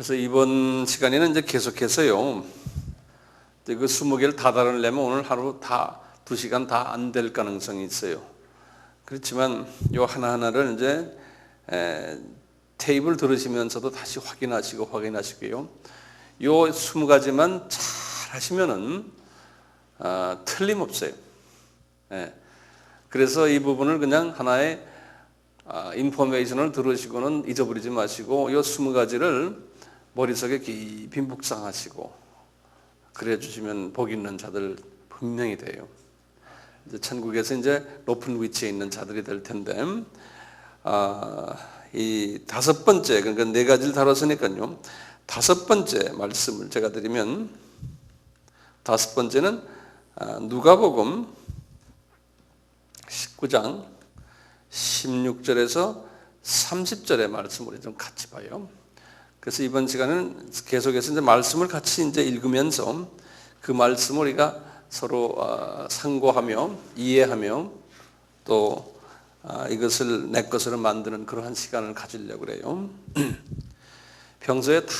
그래서 이번 시간에는 이제 계속해서요. 이제 그 20개를 다 다루려면 오늘 하루 다 2시간 다 안 될 가능성이 있어요. 그렇지만 요 하나하나를 이제 테이블 들으시면서도 다시 확인하시고요. 요 20가지만 잘 하시면은 틀림없어요. 그래서 이 부분을 그냥 하나의 인포메이션을 들으시고는 잊어버리지 마시고 요 20가지를 머릿속에 깊이 묵상하시고 그래 주시면 복 있는 자들 분명히 돼요. 이제 천국에서 이제 높은 위치에 있는 자들이 될 텐데, 이 5번째, 그러니까 4가지를 다뤘으니까요. 5번째 말씀을 제가 드리면, 5번째는 누가복음 19장 16절에서 30절의 말씀을 좀 같이 봐요. 그래서 이번 시간은 계속해서 이제 말씀을 같이 이제 읽으면서 그 말씀을 우리가 서로 상고하며 이해하며 또 이것을 내 것으로 만드는 그러한 시간을 가지려고 그래요. 평소에 다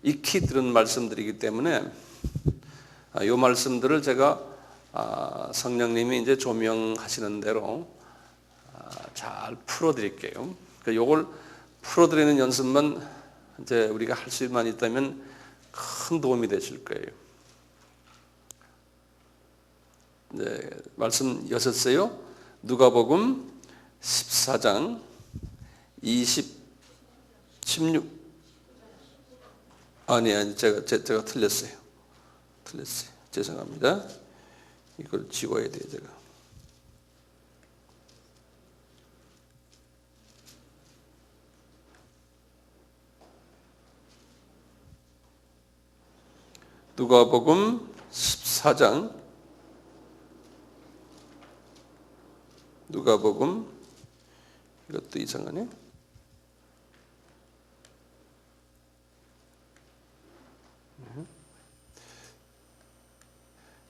익히 들은 말씀들이기 때문에 이 말씀들을 제가 성령님이 이제 조명하시는 대로 잘 풀어드릴게요. 이걸 풀어드리는 연습만 이제 우리가 할 수만 있다면 큰 도움이 되실 거예요. 네, 말씀 여셨어요? 누가복음 14장 16 아니 제가 틀렸어요. 죄송합니다. 이걸 지워야 돼요, 제가. 누가복음 14장 누가복음 이것도 이상하네.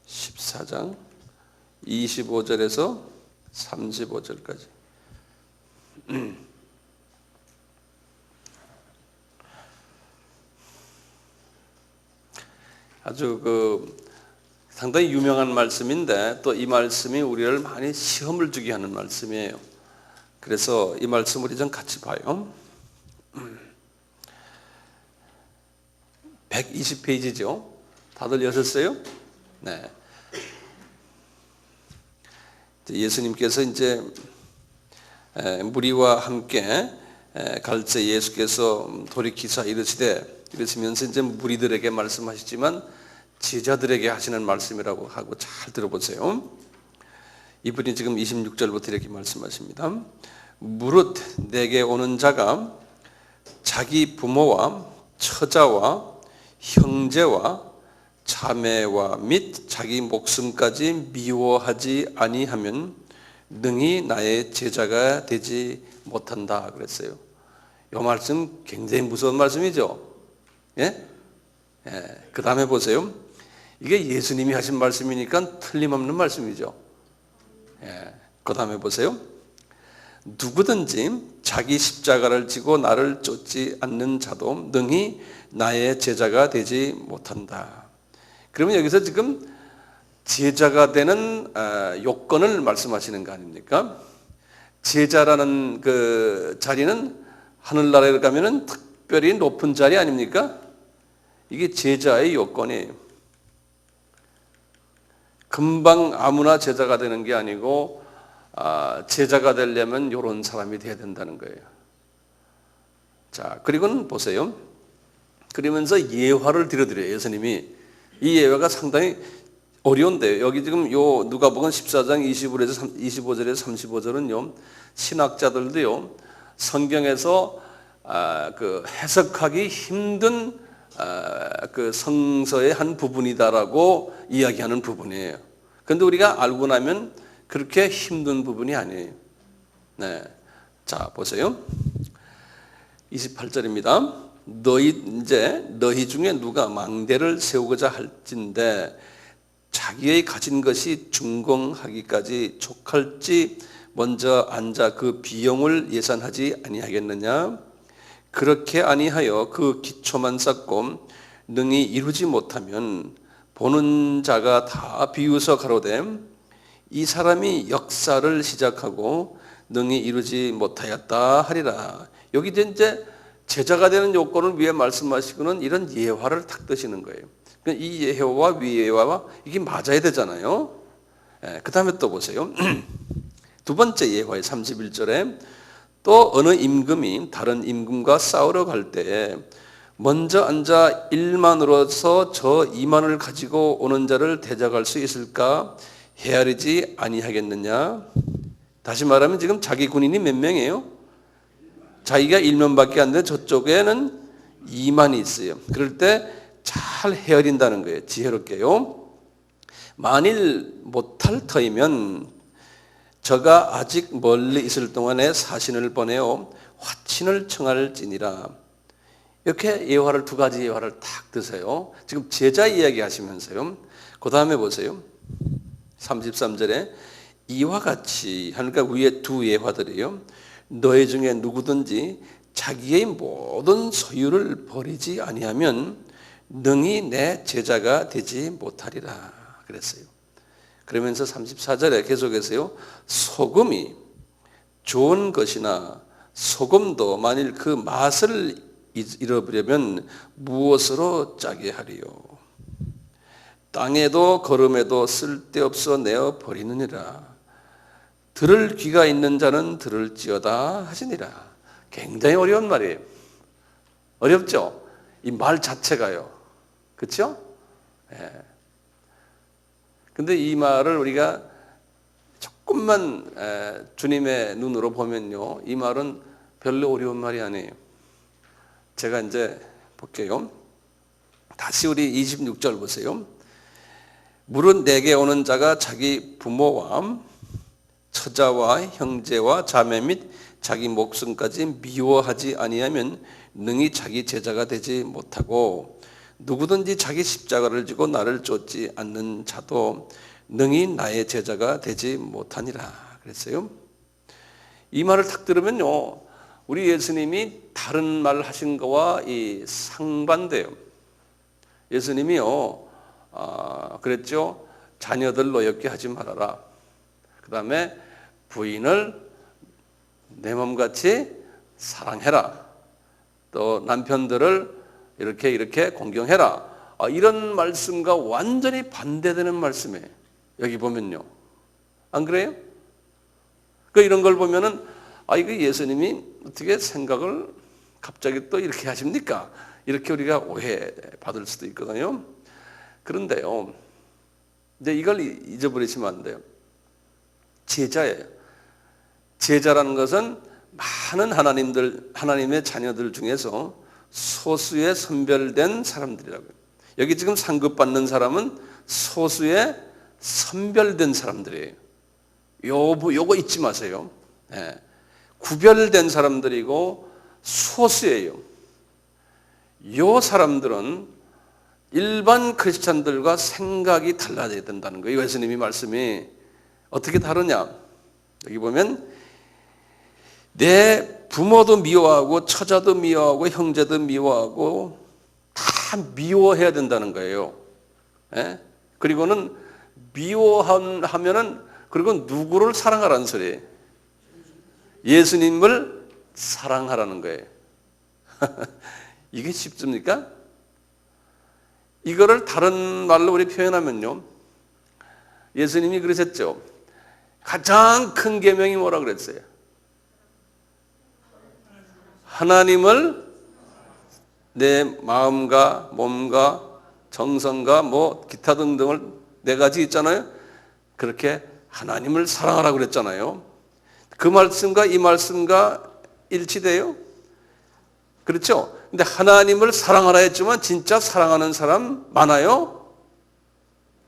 14장 25절에서 35절까지. 아주 상당히 유명한 말씀인데 또 이 말씀이 우리를 많이 시험을 주게 하는 말씀이에요. 그래서 이 말씀 우리 좀 같이 봐요. 120페이지죠. 다들 여셨어요? 네. 예수님께서 이제 무리와 함께 갈새 예수께서 돌이키사 이러시면서 이제 무리들에게 말씀하시지만 제자들에게 하시는 말씀이라고 하고 잘 들어보세요. 이분이 지금 26절부터 이렇게 말씀하십니다. 무릇 내게 오는 자가 자기 부모와 처자와 형제와 자매와 및 자기 목숨까지 미워하지 아니하면 능히 나의 제자가 되지 못한다 그랬어요. 이 말씀 굉장히 무서운 말씀이죠. 그 다음에 보세요. 이게 예수님이 하신 말씀이니까 틀림없는 말씀이죠. 그 다음에 보세요. 누구든지 자기 십자가를 지고 나를 쫓지 않는 자도 능히 나의 제자가 되지 못한다. 그러면 여기서 지금 제자가 되는 요건을 말씀하시는 거 아닙니까? 제자라는 그 자리는 하늘나라에 가면은 특별히 높은 자리 아닙니까? 이게 제자의 요건이에요. 금방 아무나 제자가 되는 게 아니고 제자가 되려면 이런 사람이 돼야 된다는 거예요. 자, 그리고는 보세요. 그러면서 예화를 들어드려요. 예수님이. 이 예화가 상당히 어려운데요. 여기 지금 요 누가복음 14장 25절에서 35절은요. 신학자들도요. 성경에서 그 해석하기 힘든 그 성서의 한 부분이다라고 이야기하는 부분이에요. 그런데 우리가 알고 나면 그렇게 힘든 부분이 아니에요. 네. 자, 보세요. 28절입니다. 너희 중에 누가 망대를 세우고자 할진대 자기의 가진 것이 준공하기까지 족할지 먼저 앉아 그 비용을 예산하지 아니하겠느냐? 그렇게 아니하여 그 기초만 쌓고 능히 이루지 못하면 보는 자가 다 비웃어 가로되 이 사람이 역사를 시작하고 능히 이루지 못하였다 하리라. 여기 이제 제자가 되는 요건을 위해 말씀하시고는 이런 예화를 탁 드시는 거예요. 그러니까 이 예화와 위예화와 이게 맞아야 되잖아요. 그 다음에 또 보세요. 두 번째 예화의 31절에 또 어느 임금이 다른 임금과 싸우러 갈 때에 먼저 앉아 1만으로서 저 2만을 가지고 오는 자를 대적할 수 있을까 헤아리지 아니하겠느냐. 다시 말하면 지금 자기 군인이 몇 명이에요? 자기가 1만밖에 안 되는데 저쪽에는 2만이 있어요. 그럴 때 잘 헤아린다는 거예요. 지혜롭게요. 만일 못할 터이면 저가 아직 멀리 있을 동안에 사신을 보내어 화친을 청할지니라. 이렇게 예화를 두 가지 예화를 탁 드세요. 지금 제자 이야기 하시면서요. 그 다음에 보세요. 33절에 이와 같이 하니까 위에 두 예화들이에요. 너희 중에 누구든지 자기의 모든 소유를 버리지 아니하면 능히 내 제자가 되지 못하리라 그랬어요. 그러면서 34절에 계속해서요. 소금이 좋은 것이나 소금도 만일 그 맛을 잃어버리면 무엇으로 짜게 하리요. 땅에도 거름에도 쓸데없어 내어 버리느니라. 들을 귀가 있는 자는 들을지어다 하시니라. 굉장히 어려운 말이에요. 어렵죠? 이 말 자체가요. 그렇죠? 예. 근데 이 말을 우리가 조금만 주님의 눈으로 보면요. 이 말은 별로 어려운 말이 아니에요. 제가 이제 볼게요. 다시 우리 26절 보세요. 물은 내게 오는 자가 자기 부모와 처자와 형제와 자매 및 자기 목숨까지 미워하지 아니하면 능히 자기 제자가 되지 못하고 누구든지 자기 십자가를 지고 나를 쫓지 않는 자도 능히 나의 제자가 되지 못하니라 그랬어요. 이 말을 딱 들으면요. 우리 예수님이 다른 말 하신 거와 이 상반돼요. 예수님이요. 그랬죠. 자녀들 노엽게 하지 말아라. 그 다음에 부인을 내 몸같이 사랑해라. 또 남편들을 이렇게 공경해라. 이런 말씀과 완전히 반대되는 말씀이에요. 여기 보면요. 안 그래요? 이런 걸 보면은 이거 예수님이 어떻게 생각을 갑자기 또 이렇게 하십니까? 이렇게 우리가 오해받을 수도 있거든요. 그런데요. 이제 이걸 잊어버리시면 안 돼요. 제자예요. 제자라는 것은 많은 하나님의 자녀들 중에서 소수의 선별된 사람들이라고요. 여기 지금 상급받는 사람은 소수의 선별된 사람들이에요. 요거 잊지 마세요. 네. 구별된 사람들이고 소수예요. 요 사람들은 일반 크리스찬들과 생각이 달라져야 된다는 거예요. 예수님이 말씀이 어떻게 다르냐? 여기 보면 내 부모도 미워하고 처자도 미워하고 형제도 미워하고 다 미워해야 된다는 거예요. 예? 그리고는 미워하면은 그리고 누구를 사랑하라는 소리예요? 예수님을 사랑하라는 거예요. 이게 쉽습니까? 이거를 다른 말로 우리 표현하면요. 예수님이 그러셨죠. 가장 큰 계명이 뭐라 그랬어요? 하나님을 내 마음과 몸과 정성과 기타 등등을 네 가지 있잖아요. 그렇게 하나님을 사랑하라고 그랬잖아요. 그 말씀과 이 말씀과 일치돼요? 그렇죠? 근데 하나님을 사랑하라 했지만 진짜 사랑하는 사람 많아요?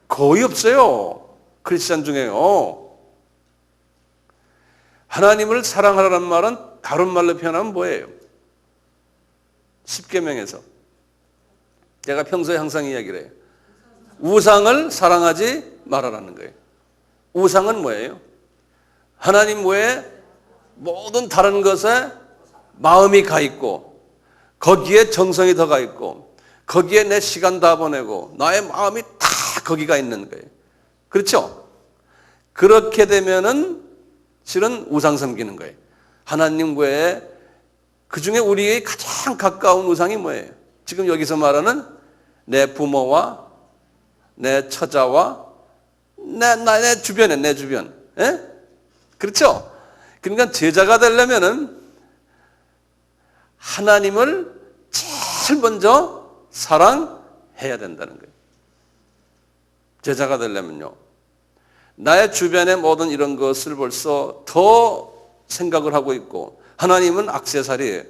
거의 없어요. 크리스찬 중에요. 하나님을 사랑하라는 말은 다른 말로 표현하면 뭐예요? 십계명에서 제가 평소에 항상 이야기를 해요. 우상을 사랑하지 말아라는 거예요. 우상은 뭐예요? 하나님 외에 모든 다른 것에 마음이 가 있고 거기에 정성이 들어가 있고 거기에 내 시간 다 보내고 나의 마음이 다 거기가 있는 거예요. 그렇죠? 그렇게 되면은 실은 우상 섬기는 거예요. 하나님 외에 그중에 우리의 가장 가까운 우상이 뭐예요? 지금 여기서 말하는 내 부모와 내 처자와 내 주변에 내 주변. 예? 그렇죠? 그러니까 제자가 되려면은 하나님을 제일 먼저 사랑해야 된다는 거예요. 제자가 되려면요. 나의 주변의 모든 이런 것을 벌써 더 생각을 하고 있고 하나님은 액세서리예요.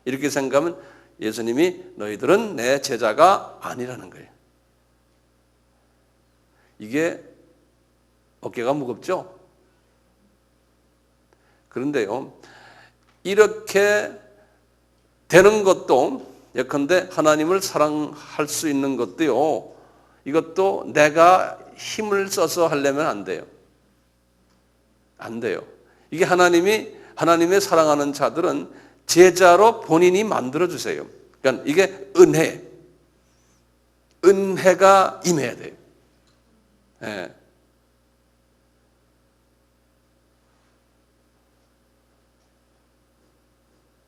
이렇게 생각하면 예수님이 너희들은 내 제자가 아니라는 거예요. 이게 어깨가 무겁죠? 그런데요, 이렇게 되는 것도 예컨대 하나님을 사랑할 수 있는 것도요, 이것도 내가 힘을 써서 하려면 안 돼요. 안 돼요. 이게 하나님의 사랑하는 자들은 제자로 본인이 만들어주세요. 그러니까 이게 은혜가 임해야 돼요. 예.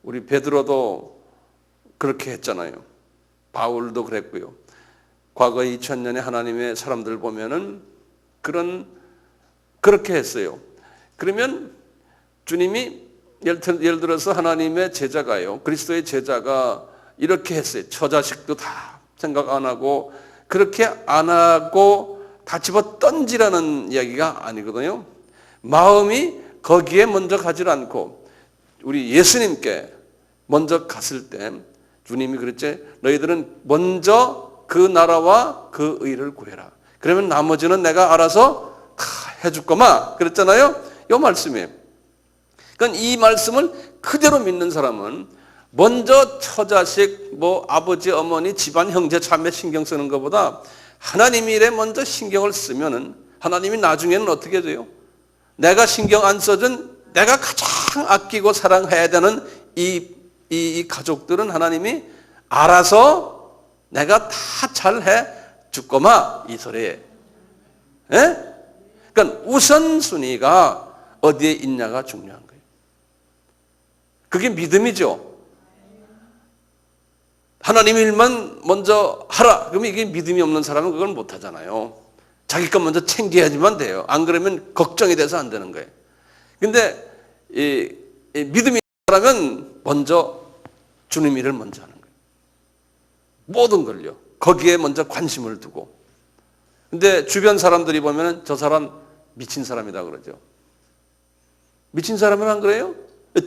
우리 베드로도 그렇게 했잖아요. 바울도 그랬고요. 과거 2000년에 하나님의 사람들 보면은 그렇게 했어요. 그러면 주님이 예를 들어서 하나님의 제자가요. 그리스도의 제자가 이렇게 했어요. 처자식도 다 생각 안 하고 그렇게 안 하고 다 집어 던지라는 이야기가 아니거든요. 마음이 거기에 먼저 가지 않고 우리 예수님께 먼저 갔을 때 주님이 그랬지. 너희들은 먼저 그 나라와 그 의를 구해라. 그러면 나머지는 내가 알아서 다 해줄 거마. 그랬잖아요. 이 말씀이에요. 그러니까 이 말씀을 그대로 믿는 사람은 먼저 처자식, 아버지, 어머니, 집안, 형제, 자매 신경 쓰는 것보다 하나님 일에 먼저 신경을 쓰면은 하나님이 나중에는 어떻게 돼요? 내가 신경 안 써준 내가 가장 아끼고 사랑해야 되는 이 가족들은 하나님이 알아서 내가 다 잘해 줄 거마 이 소리에. 예? 그러니까 우선순위가 어디에 있냐가 중요한 거예요. 그게 믿음이죠. 하나님 일만 먼저 하라. 그러면 이게 믿음이 없는 사람은 그걸 못 하잖아요. 자기 것 먼저 챙겨야지만 돼요. 안 그러면 걱정이 돼서 안 되는 거예요. 근데 이 믿음이 있는 사람은 먼저 주님 일을 먼저 하는 거예요. 모든 걸요. 거기에 먼저 관심을 두고. 근데 주변 사람들이 보면 저 사람 미친 사람이다 그러죠. 미친 사람은 안 그래요?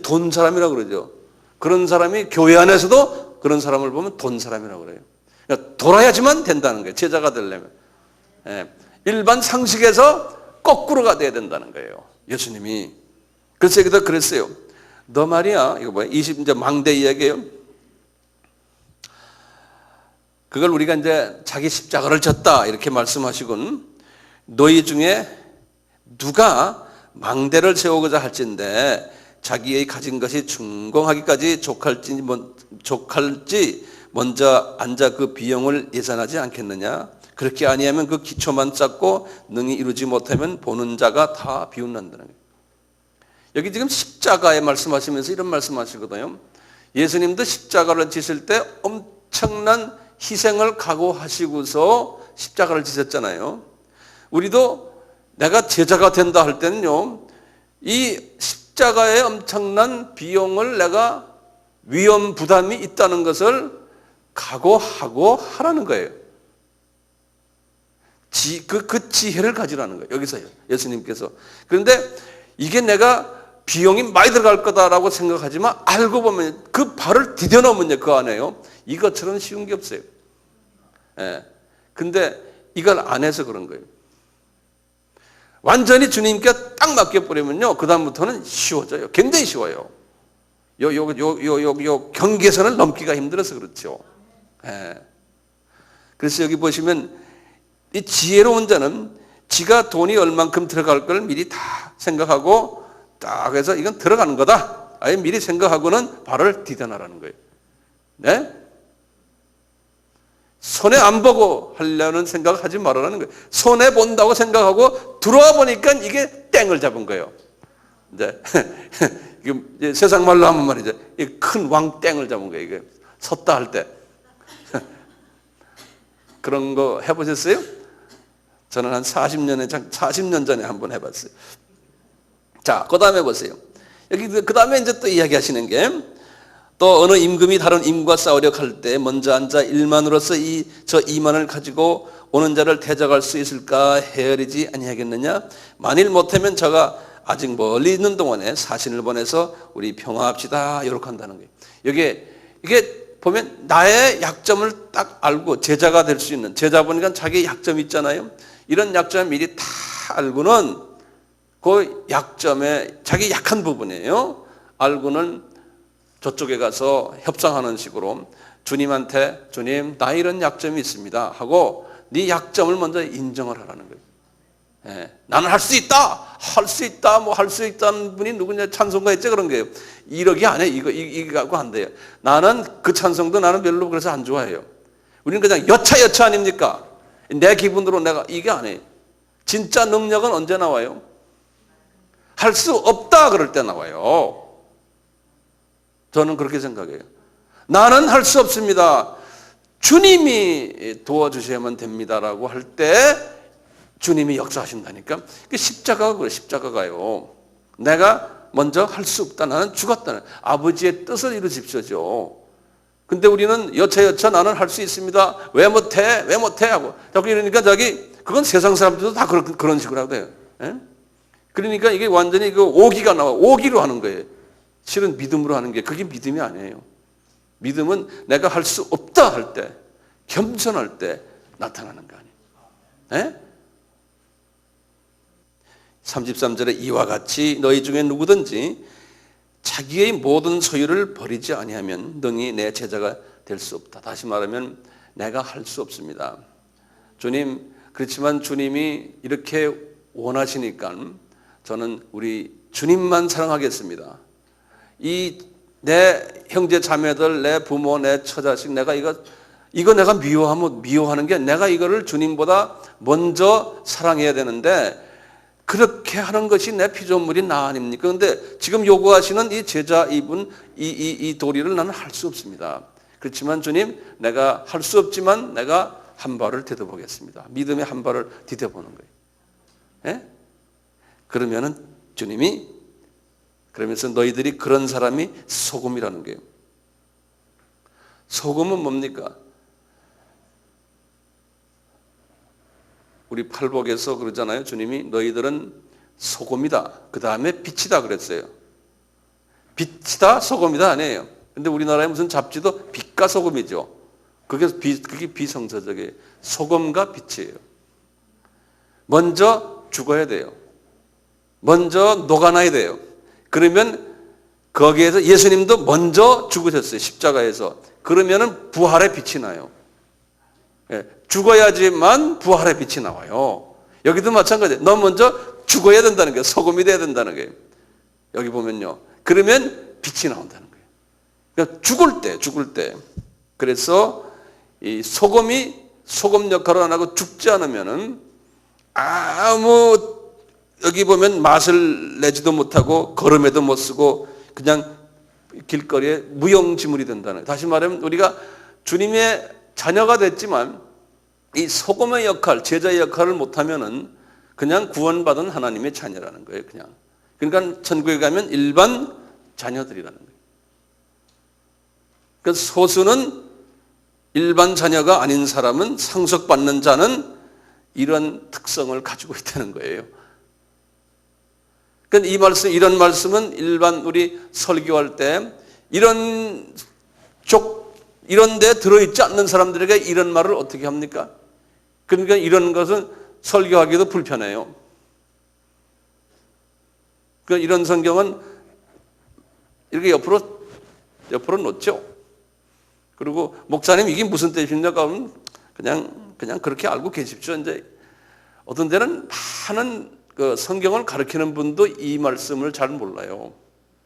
돈 사람이라고 그러죠. 그런 사람이 교회 안에서도 그런 사람을 보면 돈 사람이라고 그래요. 그러니까 돌아야지만 된다는 거예요. 제자가 되려면. 예. 일반 상식에서 거꾸로가 돼야 된다는 거예요. 예수님이. 그래서 여기다 그랬어요. 너 말이야. 이거 뭐야? 이제 망대 이야기예요. 그걸 우리가 이제 자기 십자가를 졌다 이렇게 말씀하시군. 너희 중에 누가 망대를 세우고자 할진데 자기의 가진 것이 준공하기까지 족할지 먼저 앉아 그 비용을 예산하지 않겠느냐. 그렇게 아니하면 그 기초만 쌓고 능히 이루지 못하면 보는 자가 다 비웃는다는 거예요. 여기 지금 십자가에 말씀하시면서 이런 말씀하시거든요. 예수님도 십자가를 지실 때 엄청난 희생을 각오하시고서 십자가를 지셨잖아요. 우리도 내가 제자가 된다 할 때는요, 이 십자가에 엄청난 비용을 내가 위험 부담이 있다는 것을 각오하고 하라는 거예요. 그 지혜를 가지라는 거예요. 여기서요. 예수님께서. 그런데 이게 내가 비용이 많이 들어갈 거다라고 생각하지만 알고 보면 그 발을 디뎌놓으면요. 그 안에요. 이것처럼 쉬운 게 없어요. 예. 근데 이걸 안 해서 그런 거예요. 완전히 주님께 딱 맡겨버리면요. 그다음부터는 쉬워져요. 굉장히 쉬워요. 요 경계선을 넘기가 힘들어서 그렇죠. 예. 그래서 여기 보시면 이 지혜로운 자는 지가 돈이 얼만큼 들어갈 걸 미리 다 생각하고 딱 해서 이건 들어가는 거다. 아예 미리 생각하고는 발을 디뎌나라는 거예요. 네? 손해 안 보고 하려는 생각을 하지 말라는 거예요. 손해 본다고 생각하고 들어와 보니까 이게 땡을 잡은 거예요. 이제 이게 세상 말로 하면 말이죠. 큰 왕땡을 잡은 거예요. 이게 섰다 할 때. 그런 거 해보셨어요? 저는 한 40년 전에 한번 해봤어요. 자, 그 다음에 보세요. 여기 그 다음에 이제 또 이야기하시는 게, 또 어느 임금이 다른 임금과 싸우려 할 때 먼저 앉아 일만으로서 저 이만을 가지고 오는 자를 대적할 수 있을까 헤아리지 아니하겠느냐. 만일 못하면 저가 아직 멀리 있는 동안에 사신을 보내서 우리 평화합시다 이렇게 한다는 거예요. 이게 보면 나의 약점을 딱 알고 제자가 될 수 있는, 제자 보니까 자기 약점이 있잖아요. 이런 약점을 미리 다 알고는 그 약점에 자기 약한 부분이에요. 알고는 저쪽에 가서 협상하는 식으로 주님한테, 주님 나 이런 약점이 있습니다 하고 네 약점을 먼저 인정을 하라는 거예요. 예, 나는 할 수 있다, 할 수 있다, 뭐 할 수 있다는 분이 누구냐, 찬송가 했죠. 그런 거예요. 이러기 안 해. 이거 갖고 안 돼요. 나는 그 찬송도 나는 별로 그래서 안 좋아해요. 우리는 그냥 여차 아닙니까? 내 기분으로 내가 이게 안 해. 진짜 능력은 언제 나와요? 할 수 없다 그럴 때 나와요. 저는 그렇게 생각해요. 나는 할 수 없습니다. 주님이 도와주셔야만 됩니다라고 할 때 주님이 역사하신다니까. 십자가가 그래, 십자가가요. 내가 먼저 할 수 없다. 나는 죽었다는 아버지의 뜻을 이루십시오죠. 근데 우리는 여차 나는 할 수 있습니다. 왜 못해? 왜 못해? 하고 자꾸 이러니까 그건 세상 사람들도 다 그런 식으로 하고요. 예? 그러니까 이게 완전히 그 오기가 나와. 오기로 하는 거예요. 실은 믿음으로 하는 게 그게 믿음이 아니에요. 믿음은 내가 할 수 없다 할 때, 겸손할 때 나타나는 거 아니에요. 예? 33절에 이와 같이 너희 중에 누구든지 자기의 모든 소유를 버리지 아니하면 능히 내 제자가 될 수 없다. 다시 말하면 내가 할 수 없습니다. 주님, 그렇지만 주님이 이렇게 원하시니까 저는 우리 주님만 사랑하겠습니다. 내 형제 자매들, 내 부모, 내 처자식, 내가 이거 내가 미워하는 게 내가 이거를 주님보다 먼저 사랑해야 되는데 그렇게 하는 것이 내 피조물이 나 아닙니까? 그런데 지금 요구하시는 이 제자 이분, 이 도리를 나는 할 수 없습니다. 그렇지만 주님, 내가 할 수 없지만 내가 한 발을 디뎌보겠습니다. 믿음의 한 발을 디뎌보는 거예요. 예? 그러면은 주님이 그러면서 너희들이 그런 사람이 소금이라는 거예요. 소금은 뭡니까? 우리 팔복에서 그러잖아요. 주님이 너희들은 소금이다. 그 다음에 빛이다 그랬어요. 빛이다, 소금이다 아니에요. 근데 우리나라에 무슨 잡지도 빛과 소금이죠. 그게 비성서적이에요. 소금과 빛이에요. 먼저 죽어야 돼요. 먼저 녹아나야 돼요. 그러면 거기에서 예수님도 먼저 죽으셨어요. 십자가에서. 그러면은 부활의 빛이 나요. 예, 죽어야지만 부활의 빛이 나와요. 여기도 마찬가지예요. 너 먼저 죽어야 된다는 거예요. 소금이 돼야 된다는 거예요. 여기 보면요. 그러면 빛이 나온다는 거예요. 그러니까 죽을 때. 그래서 이 소금 역할을 안 하고 죽지 않으면은 여기 보면 맛을 내지도 못하고 걸음에도 못 쓰고 그냥 길거리에 무용지물이 된다는 거예요. 다시 말하면 우리가 주님의 자녀가 됐지만 이 소금의 역할, 제자의 역할을 못하면은 그냥 구원받은 하나님의 자녀라는 거예요. 그러니까 천국에 가면 일반 자녀들이라는 거예요. 그 소수는 일반 자녀가 아닌 사람은 상속받는 자는 이런 특성을 가지고 있다는 거예요. 그러니까 이런 말씀은 일반 우리 설교할 때 이런 데 들어있지 않는 사람들에게 이런 말을 어떻게 합니까? 그러니까 이런 것은 설교하기도 불편해요. 그러니까 이런 성경은 이렇게 옆으로 놓죠. 그리고 목사님 이게 무슨 뜻입니까? 하면 그냥 그렇게 알고 계십시오. 이제 어떤 데는 많은 그 성경을 가르치는 분도 이 말씀을 잘 몰라요.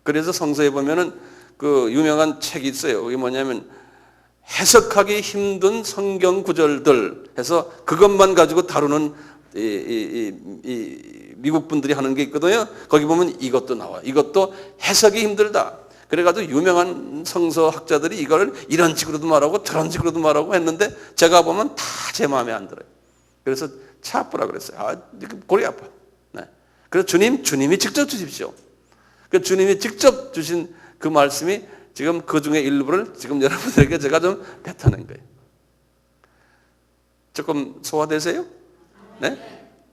그래서 성서에 보면은 그 유명한 책이 있어요. 그게 뭐냐면 해석하기 힘든 성경 구절들 해서 그것만 가지고 다루는 이 미국 분들이 하는 게 있거든요. 거기 보면 이것도 나와. 이것도 해석이 힘들다. 그래가지고 유명한 성서학자들이 이걸 이런 식으로도 말하고 저런 식으로도 말하고 했는데 제가 보면 다 제 마음에 안 들어요. 그래서 차프라 그랬어요. 아, 골이 아파. 네. 그래서 주님이 직접 주십시오. 그 주님이 직접 주신 그 말씀이 지금 그 중에 일부를 지금 여러분들에게 제가 좀 뱉어낸 거예요. 조금 소화되세요? 네?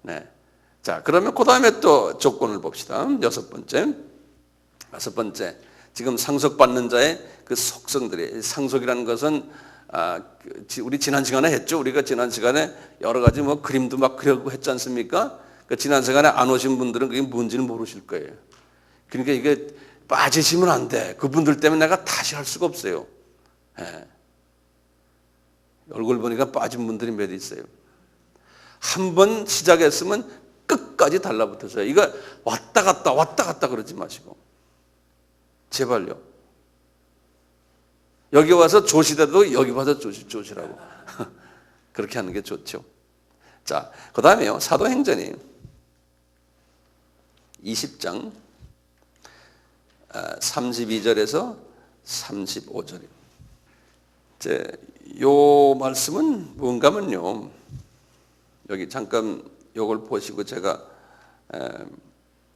네. 자, 그러면 그 다음에 또 조건을 봅시다. 여섯 번째. 지금 상속받는 자의 그 속성들이, 상속이라는 것은 우리 지난 시간에 했죠. 우리가 지난 시간에 여러 가지 뭐 그림도 막 그려고 했지 않습니까? 그 지난 시간에 안 오신 분들은 그게 뭔지는 모르실 거예요. 그러니까 이게 빠지시면 안 돼. 그분들 때문에 내가 다시 할 수가 없어요. 예. 얼굴 보니까 빠진 분들이 몇 있어요. 한 번 시작했으면 끝까지 달라붙어서요. 이거 왔다 갔다 그러지 마시고. 제발요. 여기 와서 조시더라도 여기 와서 조시라고. 그렇게 하는 게 좋죠. 자, 그 다음에요. 사도행전이 20장 32절에서 35절입니다. 이제 요 말씀은 뭔가면요. 여기 잠깐 요걸 보시고 제가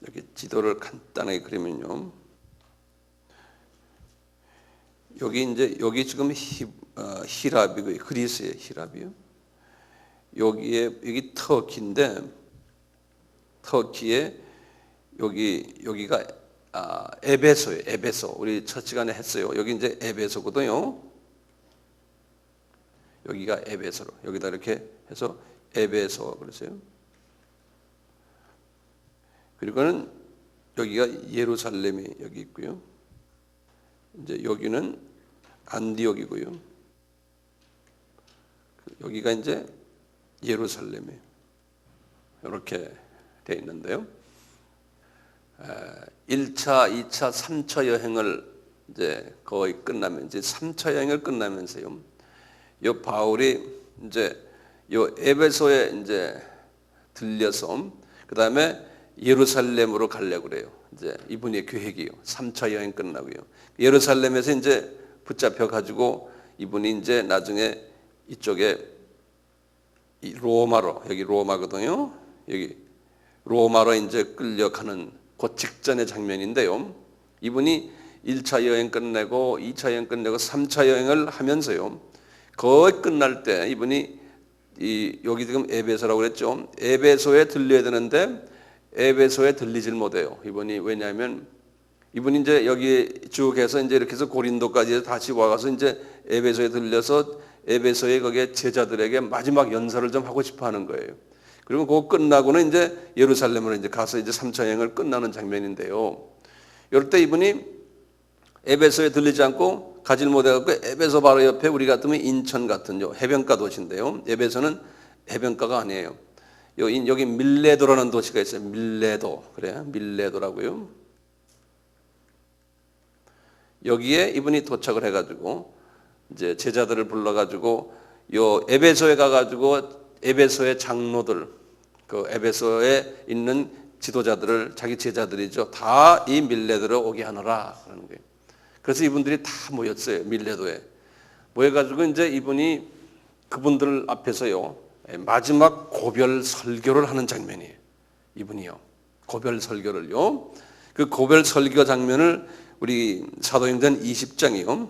여기 지도를 간단하게 그리면요. 여기 지금 히랍이고요. 그리스의 히랍이요. 여기 터키인데 터키에 여기가 에베소예요. 에베소. 우리 첫 시간에 했어요. 여기 이제 에베소거든요. 여기가 에베소로. 여기다 이렇게 해서 에베소 그러세요. 그리고는 여기가 예루살렘이 여기 있고요. 이제 여기는 안디옥이고요. 여기가 이제 예루살렘이에요. 이렇게 돼 있는데요. 1차, 2차, 3차 여행을 이제 거의 끝나면 이제 3차 여행을 끝나면서요. 요 바울이 이제 요 에베소에 이제 들려서 그다음에 예루살렘으로 가려고 그래요. 이제 이분의 계획이요. 3차 여행 끝나고요. 예루살렘에서 이제 붙잡혀 가지고 이분이 이제 나중에 이쪽에 로마로, 여기 로마거든요. 여기 로마로 이제 끌려가는 그 직전의 장면인데요. 이분이 1차 여행 끝내고 2차 여행 끝내고 3차 여행을 하면서요. 거의 끝날 때 이분이 여기 지금 에베소라고 그랬죠. 에베소에 들려야 되는데 에베소에 들리질 못해요. 이분이 왜냐하면 이분이 이제 여기 쭉 해서 이제 이렇게 해서 고린도까지 다시 와가서 이제 에베소에 들려서 에베소에 거기에 제자들에게 마지막 연설을 좀 하고 싶어 하는 거예요. 그리고 그거 끝나고는 이제 예루살렘으로 이제 가서 이제 3차 여행을 끝나는 장면인데요. 이럴 때 이분이 에베소에 들리지 않고 가질 못해갖고 에베소 바로 옆에 우리 같으면 인천 같은 해변가 도시인데요. 에베소는 해변가가 아니에요. 여기 밀레도라는 도시가 있어요. 밀레도. 그래요. 밀레도라고요. 여기에 이분이 도착을 해가지고 이제 제자들을 불러가지고 요 에베소에 가가지고 에베소의 장로들, 그 에베소에 있는 지도자들을 자기 제자들이죠. 다 이 밀레도로 오게 하노라 그러는 거예요. 그래서 이분들이 다 모였어요. 밀레도에 모여가지고 이제 이분이 그분들 앞에서요 마지막 고별 설교를 하는 장면이에요. 이분이요 고별 설교를요. 그 고별 설교 장면을 우리 사도행전 20장이요.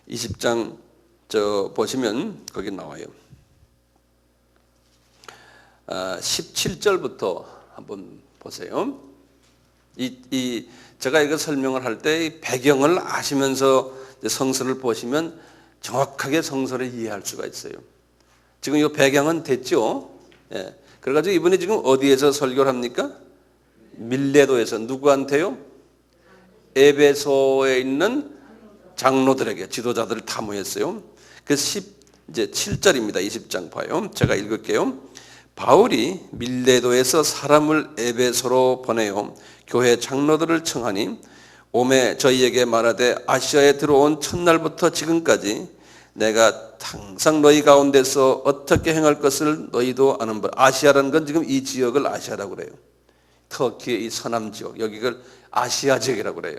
20장 보시면 거기 나와요. 17절부터 한번 보세요. 제가 이거 설명을 할 때 배경을 아시면서 성서를 보시면 정확하게 성서를 이해할 수가 있어요. 지금 이 배경은 됐죠. 예. 그래가지고 이분이 지금 어디에서 설교를 합니까? 밀레도에서 누구한테요? 에베소에 있는 장로들에게 지도자들을 다 모였어요. 그래서 이제 7절입니다. 20장 봐요. 제가 읽을게요. 바울이 밀레도에서 사람을 에베소로 보내요. 교회 장로들을 청하니 오매 저희에게 말하되 아시아에 들어온 첫날부터 지금까지 내가 항상 너희 가운데서 어떻게 행할 것을 너희도 아는 바. 아시아라는 건 지금 이 지역을 아시아라고 그래요. 터키의 이 서남 지역, 여기를 아시아 지역이라고 그래요.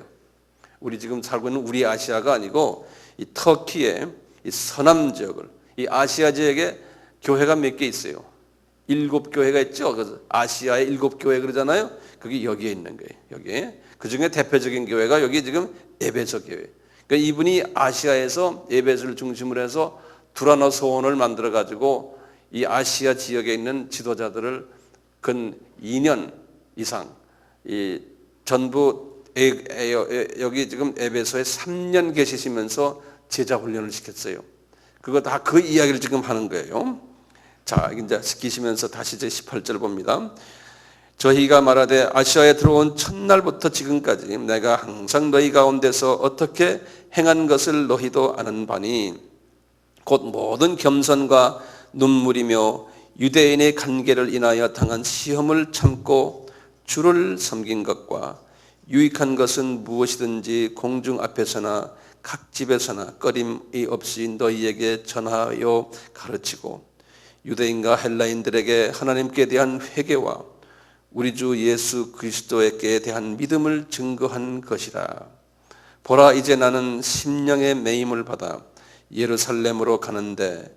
우리 지금 살고 있는 우리 아시아가 아니고 이 터키의 이 서남 지역을, 이 아시아 지역에 교회가 몇 개 있어요. 7교회가 있죠. 그래서 아시아의 7교회 그러잖아요. 그게 여기에 있는 거예요. 여기에. 그 중에 대표적인 교회가 여기 지금 에베소 교회. 그러니까 이분이 아시아에서 에베소를 중심으로 해서 두라노 소원을 만들어 가지고 이 아시아 지역에 있는 지도자들을 근 2년 이상 이 전부 여기 지금 에베소에 3년 계시면서 제자 훈련을 시켰어요. 그거 다 그 이야기를 지금 하는 거예요. 자, 이제 시키시면서 다시 이제 18절 봅니다. 저희가 말하되 아시아에 들어온 첫날부터 지금까지 내가 항상 너희 가운데서 어떻게 행한 것을 너희도 아는 바니 곧 모든 겸손과 눈물이며 유대인의 관계를 인하여 당한 시험을 참고 주를 섬긴 것과 유익한 것은 무엇이든지 공중 앞에서나 각 집에서나 꺼림이 없이 너희에게 전하여 가르치고 유대인과 헬라인들에게 하나님께 대한 회개와 우리 주 예수 그리스도에게 대한 믿음을 증거한 것이라. 보라, 이제 나는 심령의 매임을 받아 예루살렘으로 가는데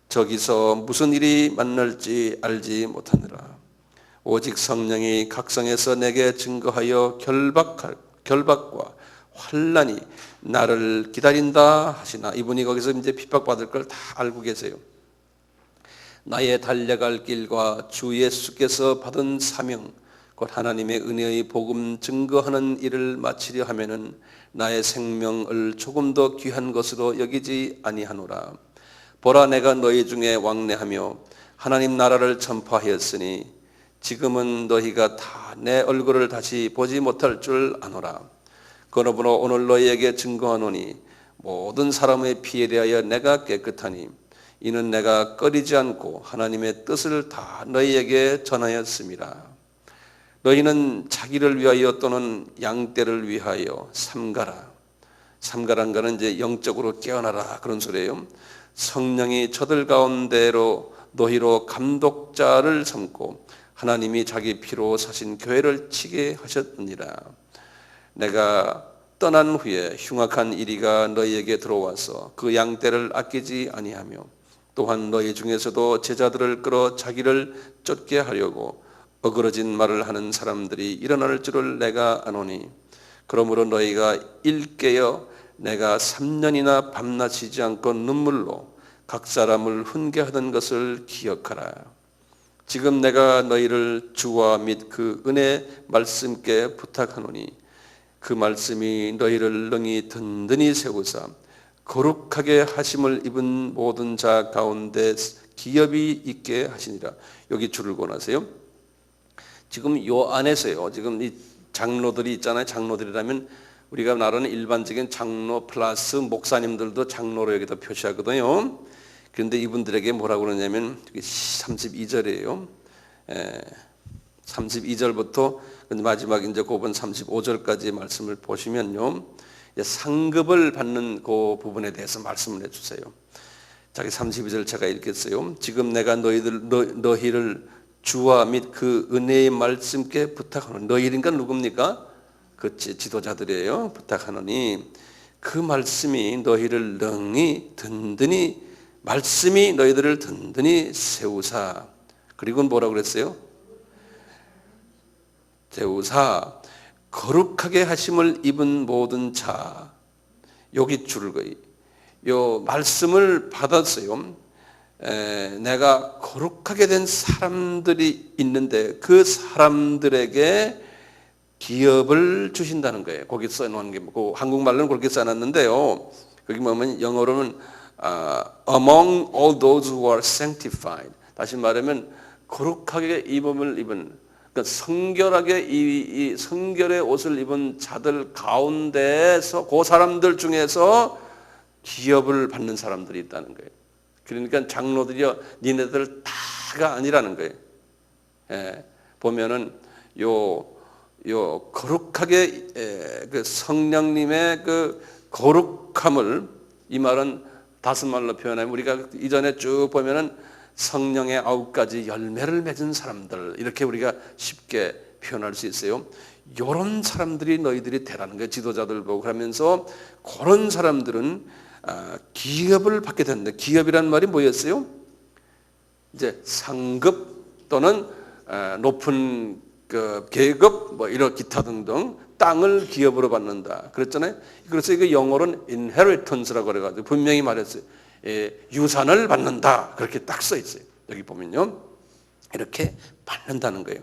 저기서 무슨 일이 만날지 알지 못하느라. 오직 성령이 각성에서 내게 증거하여 결박과 환난이 나를 기다린다 하시나. 이분이 거기서 이제 핍박받을 걸 다 알고 계세요. 나의 달려갈 길과 주 예수께서 받은 사명 곧 하나님의 은혜의 복음 증거하는 일을 마치려 하면은 나의 생명을 조금 더 귀한 것으로 여기지 아니하노라. 보라, 내가 너희 중에 왕래하며 하나님 나라를 전파하였으니 지금은 너희가 다 내 얼굴을 다시 보지 못할 줄 아노라. 그러므로 오늘 너희에게 증거하노니 모든 사람의 피에 대하여 내가 깨끗하니 이는 내가 꺼리지 않고 하나님의 뜻을 다 너희에게 전하였습니다. 너희는 자기를 위하여 또는 양떼를 위하여 삼가라. 삼가란 거는 이제 영적으로 깨어나라 그런 소리예요. 성령이 저들 가운데로 너희로 감독자를 삼고 하나님이 자기 피로 사신 교회를 치게 하셨느니라. 내가 떠난 후에 흉악한 이리가 너희에게 들어와서 그 양떼를 아끼지 아니하며 또한 너희 중에서도 제자들을 끌어 자기를 쫓게 하려고 어그러진 말을 하는 사람들이 일어날 줄을 내가 아노니 그러므로 너희가 일깨어 내가 3년이나 밤낮 쉬지 않고 눈물로 각 사람을 훈계하던 것을 기억하라. 지금 내가 너희를 주와 및 그 은혜 말씀께 부탁하노니 그 말씀이 너희를 능히 든든히 세우사 거룩하게 하심을 입은 모든 자 가운데 기업이 있게 하시니라. 여기 줄을 권하세요. 지금 요 안에서요. 지금 이 장로들이 있잖아요. 장로들이라면 우리가 말하는 일반적인 장로 플러스 목사님들도 장로로 여기다 표시하거든요. 그런데 이분들에게 뭐라고 그러냐면 32절이에요. 32절부터 마지막 이제 고번 35절까지 말씀을 보시면요. 상급을 받는 그 부분에 대해서 말씀을 해주세요. 자기 32절 제가 읽겠어요. 지금 내가 너희를 주와 및 그 은혜의 말씀께 부탁하노니. 너희니까 누굽니까? 그치, 지도자들이에요. 부탁하노니 그 말씀이 너희를 능히 든든히 말씀이 너희들을 든든히 세우사. 그리고 뭐라고 그랬어요? 세우사 거룩하게 하심을 입은 모든 자. 여기 줄을 거의 요 말씀을 받았어요. 내가 거룩하게 된 사람들이 있는데 그 사람들에게 기업을 주신다는 거예요. 거기 써놓은 게 뭐 한국말로는 그렇게 써놨는데요. 거기 보면 영어로는 among all those who are sanctified. 다시 말하면 거룩하게 입음을 입은, 그러니까 성결하게 이 성결의 옷을 입은 자들 가운데서 그 사람들 중에서 기업을 받는 사람들이 있다는 거예요. 그러니까 장로들이요, 니네들 다가 아니라는 거예요. 보면은 요 요 거룩하게 그 성령님의 그 거룩함을, 이 말은 다섯 말로 표현하면 우리가 이전에 쭉 보면은 성령의 9가지 열매를 맺은 사람들, 이렇게 우리가 쉽게 표현할 수 있어요. 이런 사람들이 너희들이 되라는 거예요. 지도자들 보고. 그러면서 그런 사람들은 기업을 받게 된다. 기업이란 말이 뭐였어요? 이제 상급 또는 높은 그 계급, 뭐 이런 기타 등등 땅을 기업으로 받는다. 그랬잖아요. 그래서 이거 영어로는 inheritance라고 그래가지고 분명히 말했어요. 유산을 받는다. 그렇게 딱 써 있어요. 여기 보면요, 이렇게 받는다는 거예요.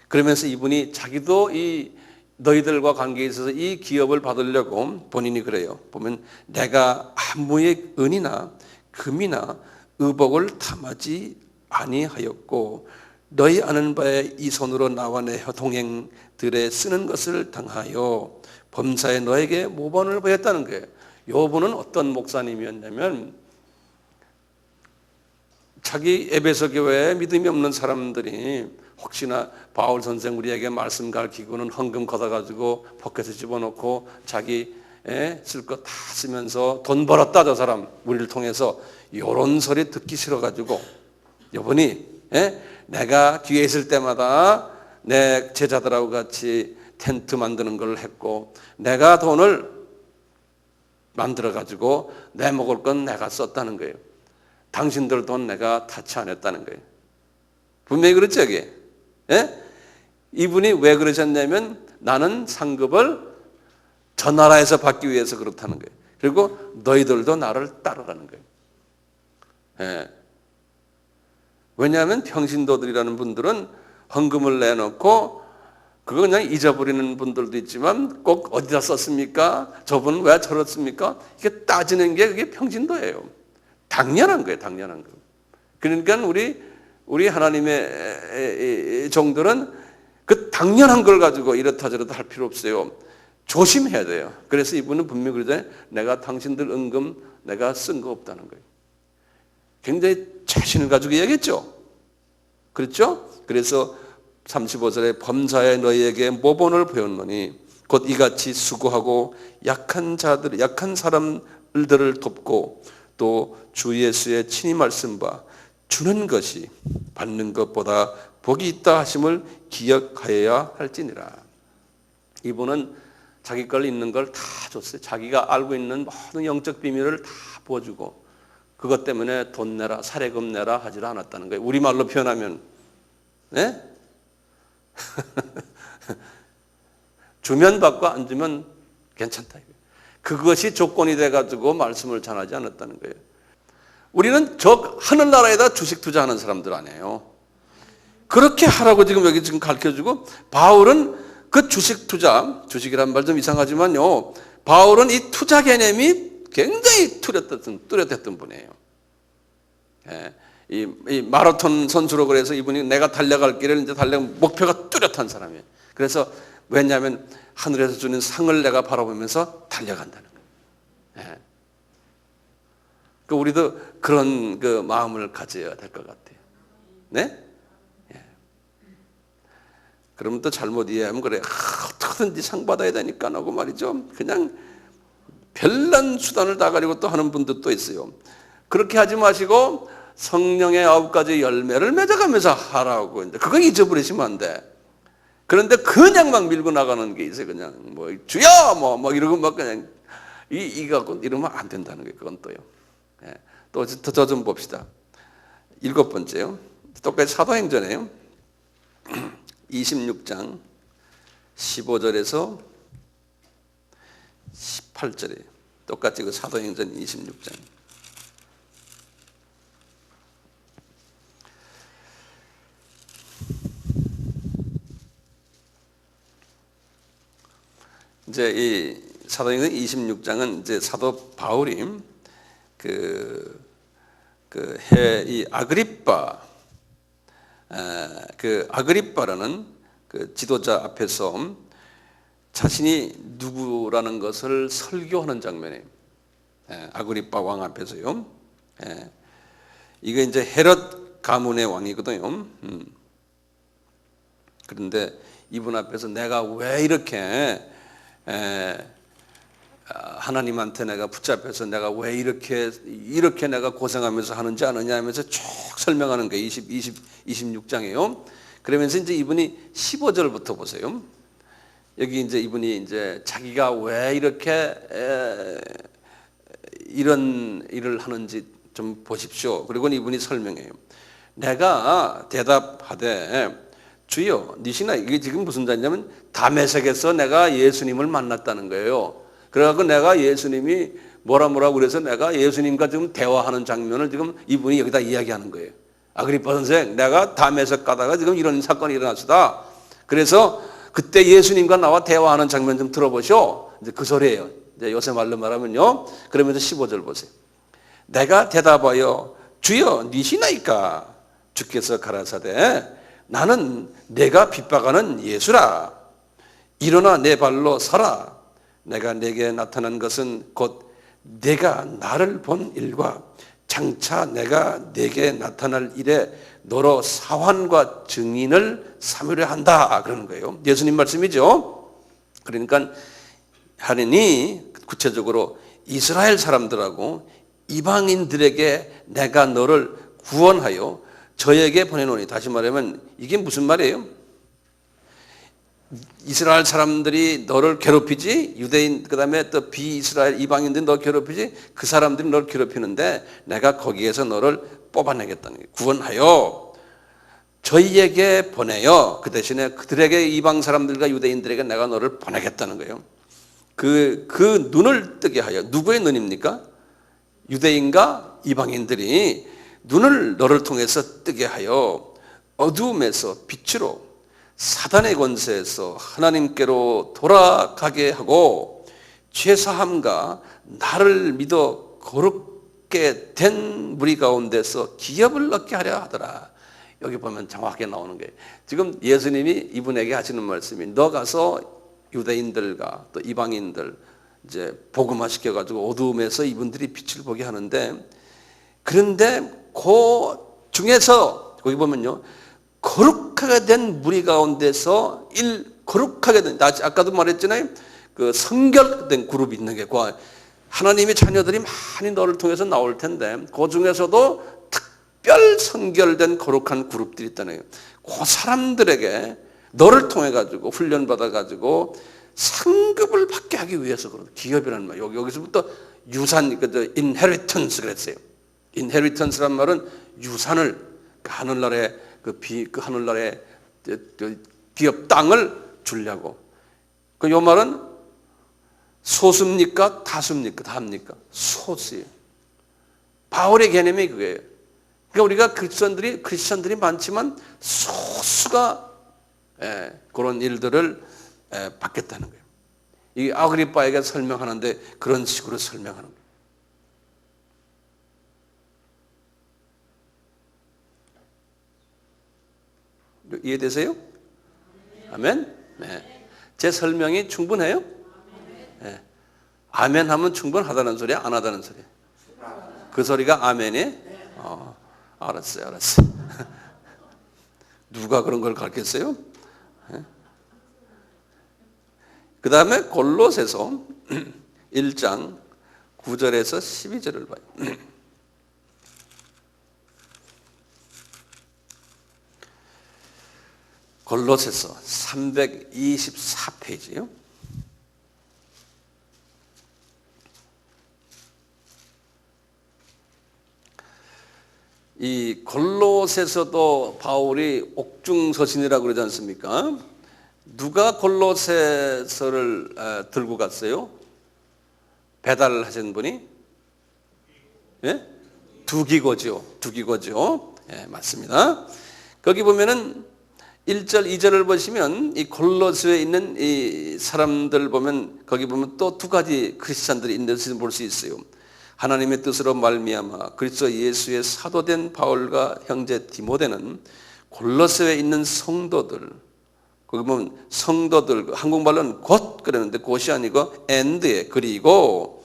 그러면서 이분이 자기도 이 너희들과 관계에 있어서 이 기업을 받으려고 본인이 그래요. 보면 내가 아무의 은이나 금이나 의복을 탐하지 아니하였고 너희 아는 바에 이 손으로 나와 내 동행들에 쓰는 것을 당하여 범사에 너에게 모범을 보였다는 거예요. 요분은 어떤 목사님이었냐면 자기 에베소 교회에 믿음이 없는 사람들이 혹시나 바울 선생 우리에게 말씀 가르치고는 헌금 걷어가지고 포켓에 집어넣고 자기 쓸 거 다 쓰면서 돈 벌었다 저 사람 우리를 통해서, 이런 소리 듣기 싫어가지고 이분이 내가 뒤에 있을 때마다 내 제자들하고 같이 텐트 만드는 걸 했고 내가 돈을 만들어가지고 내 먹을 건 내가 썼다는 거예요. 당신들 돈 내가 타치 안 했다는 거예요. 분명히 그렇죠 이게. 이분이 왜 그러셨냐면 나는 상급을 저 나라에서 받기 위해서 그렇다는 거예요. 그리고 너희들도 나를 따르라는 거예요. 왜냐하면 평신도들이라는 분들은 헌금을 내놓고 그거 그냥 잊어버리는 분들도 있지만 꼭 어디다 썼습니까? 저분은 왜 저렇습니까? 이게 따지는 게 그게 평신도예요. 당연한 거예요. 당연한 거. 그러니까 우리 하나님의 종들은 그 당연한 걸 가지고 이렇다 저렇다 할 필요 없어요. 조심해야 돼요. 그래서 이분은 분명히 그러잖아요. 내가 당신들 은금 내가 쓴 거 없다는 거예요. 굉장히 자신을 가지고 얘기했죠. 그렇죠? 그래서 35절에 범사에 너희에게 모본을 보였노니 곧 이같이 수고하고 약한 사람들을 돕고 또 주 예수의 친히 말씀 바 주는 것이 받는 것보다 복이 있다 하심을 기억하여야 할지니라. 이분은 자기 걸 있는 걸 다 줬어요. 자기가 알고 있는 모든 영적 비밀을 다 부어주고 그것 때문에 돈 내라 사례금 내라 하지 않았다는 거예요. 우리말로 표현하면 주면 받고 안 주면 괜찮다. 그것이 조건이 돼가지고 말씀을 전하지 않았다는 거예요. 우리는 저 하늘나라에다 주식 투자하는 사람들 아니에요. 그렇게 하라고 지금 가르쳐주고, 바울은 그 주식 투자, 주식이란 말 좀 이상하지만요, 바울은 이 투자 개념이 굉장히 뚜렷했던 분이에요. 이 마라톤 선수로 그래서 이분이 내가 달려갈 길을 이제 목표가 뚜렷한 사람이에요. 그래서 왜냐하면 하늘에서 주는 상을 내가 바라보면서 달려간다는 거예요. 그 우리도 그런 그 마음을 가져야 될 것 같아요. 네? 그러면 또 잘못 이해하면 그래. 어떻게든지 상 받아야 되니까 하고 말이죠. 그냥 별난 수단을 다 가지고 또 하는 분들도 있어요. 그렇게 하지 마시고 성령의 9가지 열매를 맺어가면서 하라고. 이제 그거 잊어버리시면 안 돼. 그런데 그냥 막 밀고 나가는 게 있어요. 그냥 뭐 주여 뭐 이러고 막 그냥 이 갖고 이러면 안 된다는 거예요. 그건 또요. 또 저 좀 봅시다. 7번째요. 똑같이 사도행전이에요. 26장 15절에서 18절이에요. 똑같이 그 사도행전 26장. 이제 이 사도행전 26장은 이제 사도 바울이 이 아그리빠라는 그 지도자 앞에서 자신이 누구라는 것을 설교하는 장면이에요. 아그리빠 왕 앞에서요. 이게 이제 헤롯 가문의 왕이거든요. 그런데 이분 앞에서 내가 왜 이렇게 하나님한테 내가 붙잡혀서 내가 왜 이렇게 내가 고생하면서 하는지 아느냐 하면서 쭉 설명하는 거예요. 26장이에요. 그러면서 이제 이분이 15절부터 보세요. 여기 이제 이분이 이제 자기가 왜 이렇게 이런 일을 하는지 좀 보십시오. 그리고 이분이 설명해요. 내가 대답하되 주여 니시나, 이게 지금 무슨 자냐면 다메섹에서 내가 예수님을 만났다는 거예요. 그래갖고 내가 예수님이 뭐라고 그래서 내가 예수님과 지금 대화하는 장면을 지금 이분이 여기다 이야기하는 거예요. 아그리빠 선생, 내가 다메섹 가다가 지금 이런 사건이 일어났다. 그래서 그때 예수님과 나와 대화하는 장면 좀 들어보시오. 이제 그 소리예요. 이제 요새 말로 말하면요. 그러면서 15절 보세요. 내가 대답하여 주여 니시나이까. 주께서 가라사대 나는 내가 핍박하는 예수라. 일어나 내 발로 서라. 내가 내게 나타난 것은 곧 내가 나를 본 일과 장차 내가 내게 나타날 일에 너로 사환과 증인을 삼으려 한다. 그러는 거예요. 예수님 말씀이죠. 그러니까 하느니 구체적으로 이스라엘 사람들하고 이방인들에게 내가 너를 구원하여 저에게 보내노니. 다시 말하면 이게 무슨 말이에요? 이스라엘 사람들이 너를 괴롭히지, 유대인 그다음에 또 비이스라엘 이방인들이 너 괴롭히지, 그 사람들이 너를 괴롭히는데 내가 거기에서 너를 뽑아내겠다는 거예요. 구원하여 저희에게 보내요. 그 대신에 그들에게, 이방 사람들과 유대인들에게 내가 너를 보내겠다는 거예요. 그 눈을 뜨게 하여. 누구의 눈입니까? 유대인과 이방인들이 눈을 너를 통해서 뜨게 하여 어두움에서 빛으로, 사단의 권세에서 하나님께로 돌아가게 하고 죄사함과 나를 믿어 거룩게 된 무리 가운데서 기업을 얻게 하려 하더라. 여기 보면 정확하게 나오는 거예요. 지금 예수님이 이분에게 하시는 말씀이 너 가서 유대인들과 또 이방인들 이제 복음화 시켜가지고 어두움에서 이분들이 빛을 보게 하는데, 그런데 그 중에서 거기 보면요, 거룩하게 된 무리 가운데서 거룩하게 된, 아까도 말했잖아요. 그 성결된 그룹이 있는 게, 하나님의 자녀들이 많이 너를 통해서 나올 텐데 그 중에서도 특별 선결된 거룩한 그룹들이 있다는 거예요. 그 사람들에게 너를 통해 가지고 훈련 받아 가지고 상급을 받게 하기 위해서 그런 기업이라는 말. 여기서부터 유산, 그 inheritance 그랬어요. inheritance란 말은 유산을, 하늘나라의 그 하늘나라의 기업 땅을 주려고. 요 말은 소수입니까? 다수입니까? 다입니까? 소수예요. 바울의 개념이 그거예요. 그러니까 우리가 크리스천들이 많지만 소수가 그런 일들을 받겠다는 거예요. 이 아그리빠에게 설명하는데 그런 식으로 설명하는 거예요. 이해되세요? 아멘? 네. 제 설명이 충분해요? 네. 아멘 하면 충분하다는 소리야? 안 하다는 소리야? 그 소리가 아멘이? 알았어요. 누가 그런 걸 가르쳤어요? 네. 그 다음에 골로새서 1장 9절에서 12절을 봐요. 골로새서 324페이지요. 이 골로새서도 바울이 옥중서신이라고 그러지 않습니까? 누가 골로새서를 들고 갔어요? 배달하신 분이? 예? 두기고죠. 예, 맞습니다. 거기 보면은 1절, 2절을 보시면 이 골로새에 있는 이 사람들 보면 거기 보면 또 두 가지 크리스찬들이 있는 것을 볼 수 있어요. 하나님의 뜻으로 말미암아 그리스도 예수의 사도된 바울과 형제 디모데는 골로새에 있는 성도들, 거기 보면 성도들, 한국말로는 곧 그러는데 곧이 아니고 and에, 그리고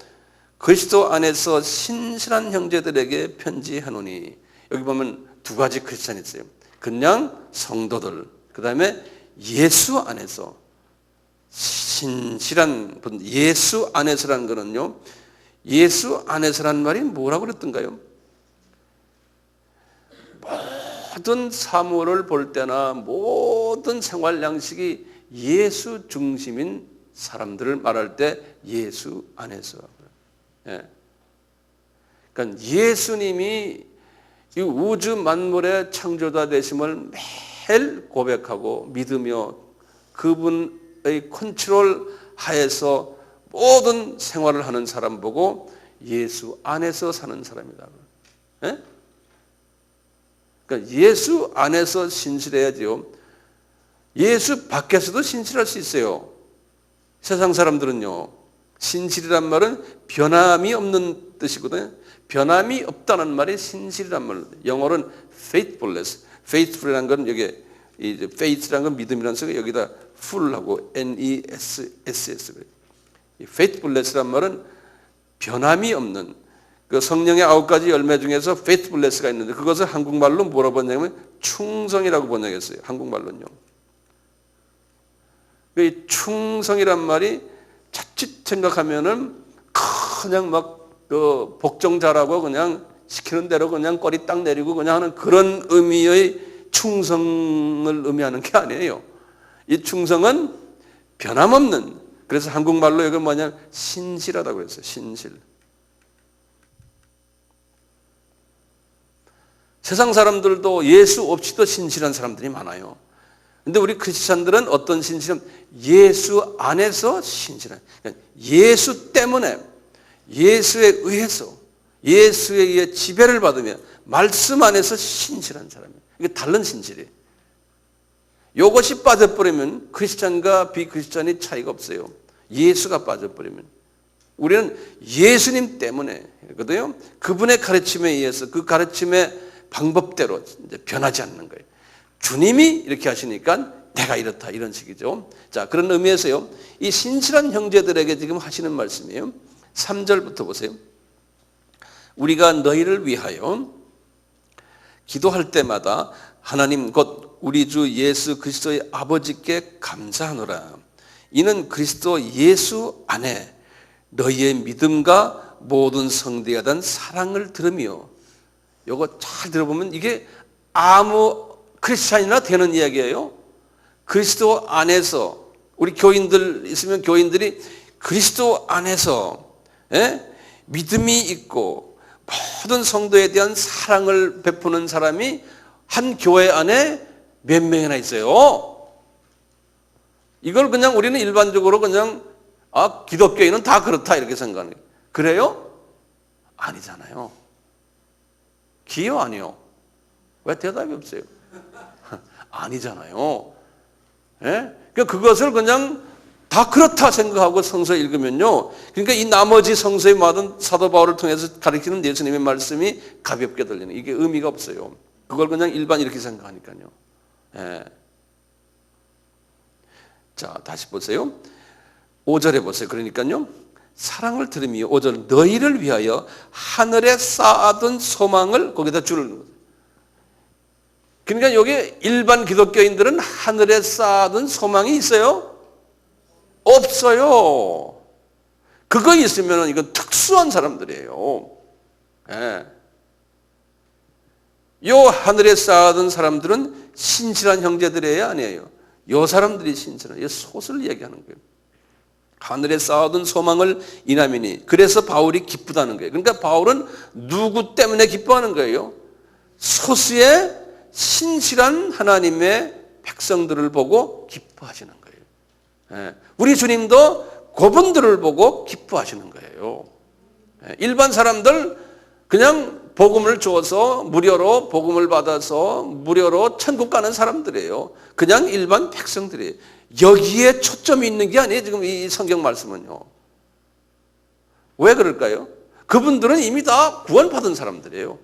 그리스도 안에서 신실한 형제들에게 편지하노니. 여기 보면 두 가지 크리스찬이 있어요. 그냥 성도들, 그 다음에 예수 안에서 신실한 분, 예수 안에서라는 거는요, 예수 안에서라는 말이 뭐라고 그랬던가요? 모든 사물을 볼 때나 모든 생활 양식이 예수 중심인 사람들을 말할 때 예수 안에서. 예. 그러니까 예수님이 이 우주 만물의 창조자 되심을 매일 고백하고 믿으며 그분의 컨트롤 하에서 모든 생활을 하는 사람 보고 예수 안에서 사는 사람이다. 예? 그러니까 예수 안에서 신실해야지요. 예수 밖에서도 신실할 수 있어요. 세상 사람들은요, 신실이란 말은 변함이 없는 뜻이거든요. 변함이 없다는 말이 신실이란 말이에요. 영어로는 faithfulness. faithful이라는 건 여기 이제 faith라는 건 믿음이라는 속에 여기다 full하고 ness 그래요. faithfulness란 말은 변함이 없는 그 성령의 9가지 열매 중에서 faithfulness가 있는데 그것을 한국말로 뭐라고 번역하냐면 충성이라고 번역했어요. 한국말로는요. 이 충성이란 말이 자칫 생각하면은 그냥 막 그 복종자라고 그냥 시키는 대로 그냥 꼬리 딱 내리고 그냥 하는 그런 의미의 충성을 의미하는 게 아니에요. 이 충성은 변함없는, 그래서 한국말로 이걸 뭐냐면 신실하다고 그랬어요. 신실. 세상 사람들도 예수 없이도 신실한 사람들이 많아요. 근데 우리 크리스찬들은 어떤 신실은 예수 안에서 신실한, 그러니까 예수 때문에, 예수에 의해서, 예수에 의해 지배를 받으며 말씀 안에서 신실한 사람이에요. 이게 다른 신실이에요. 이것이 빠져버리면 크리스찬과 비크리스찬이 차이가 없어요. 예수가 빠져버리면. 우리는 예수님 때문에 거든요. 그분의 가르침에 의해서 그 가르침의 방법대로 이제 변하지 않는 거예요. 주님이 이렇게 하시니까 내가 이렇다, 이런 식이죠. 자, 그런 의미에서요, 이 신실한 형제들에게 지금 하시는 말씀이에요. 3절부터 보세요. 우리가 너희를 위하여 기도할 때마다 하나님 곧 우리 주 예수 그리스도의 아버지께 감사하노라. 이는 그리스도 예수 안에 너희의 믿음과 모든 성도에 대한 사랑을 들으며, 요거 잘 들어보면 이게 아무 크리스찬이나 되는 이야기예요. 그리스도 안에서, 우리 교인들 있으면 교인들이 그리스도 안에서 믿음이 있고 모든 성도에 대한 사랑을 베푸는 사람이 한 교회 안에 몇 명이나 있어요. 이걸 그냥 우리는 일반적으로 그냥 기독교인은 다 그렇다 이렇게 생각하는 거예요. 그래요? 아니잖아요. 기요 아니요? 왜 대답이 없어요? 아니잖아요. 예? 그러니까 그것을 그냥 다 그렇다 생각하고 성서 읽으면요. 그러니까 이 나머지 성서의 모든 사도 바울을 통해서 가르치는 예수님의 말씀이 가볍게 들리는, 이게 의미가 없어요. 그걸 그냥 일반 이렇게 생각하니까요. 예. 자, 다시 보세요. 5절에 보세요. 그러니까요. 사랑을 들으며 5절 너희를 위하여 하늘에 쌓아둔 소망을 거기다 줄을 넣어요. 그러니까 여기 일반 기독교인들은 하늘에 쌓아둔 소망이 있어요? 없어요. 그거 있으면 이건 특수한 사람들이에요. 예. 요 하늘에 쌓아둔 사람들은 신실한 형제들이에요, 아니에요? 요 사람들이 신실한, 이 솥을 얘기하는 거예요. 하늘에 쌓아둔 소망을 인함이니, 그래서 바울이 기쁘다는 거예요. 그러니까 바울은 누구 때문에 기뻐하는 거예요? 소수의 신실한 하나님의 백성들을 보고 기뻐하시는 거예요. 우리 주님도 그분들을 보고 기뻐하시는 거예요. 일반 사람들 그냥 복음을 줘서 무료로 복음을 받아서 무료로 천국 가는 사람들이에요. 그냥 일반 백성들이에요. 여기에 초점이 있는 게 아니에요. 지금 이 성경 말씀은요. 왜 그럴까요? 그분들은 이미 다 구원받은 사람들이에요.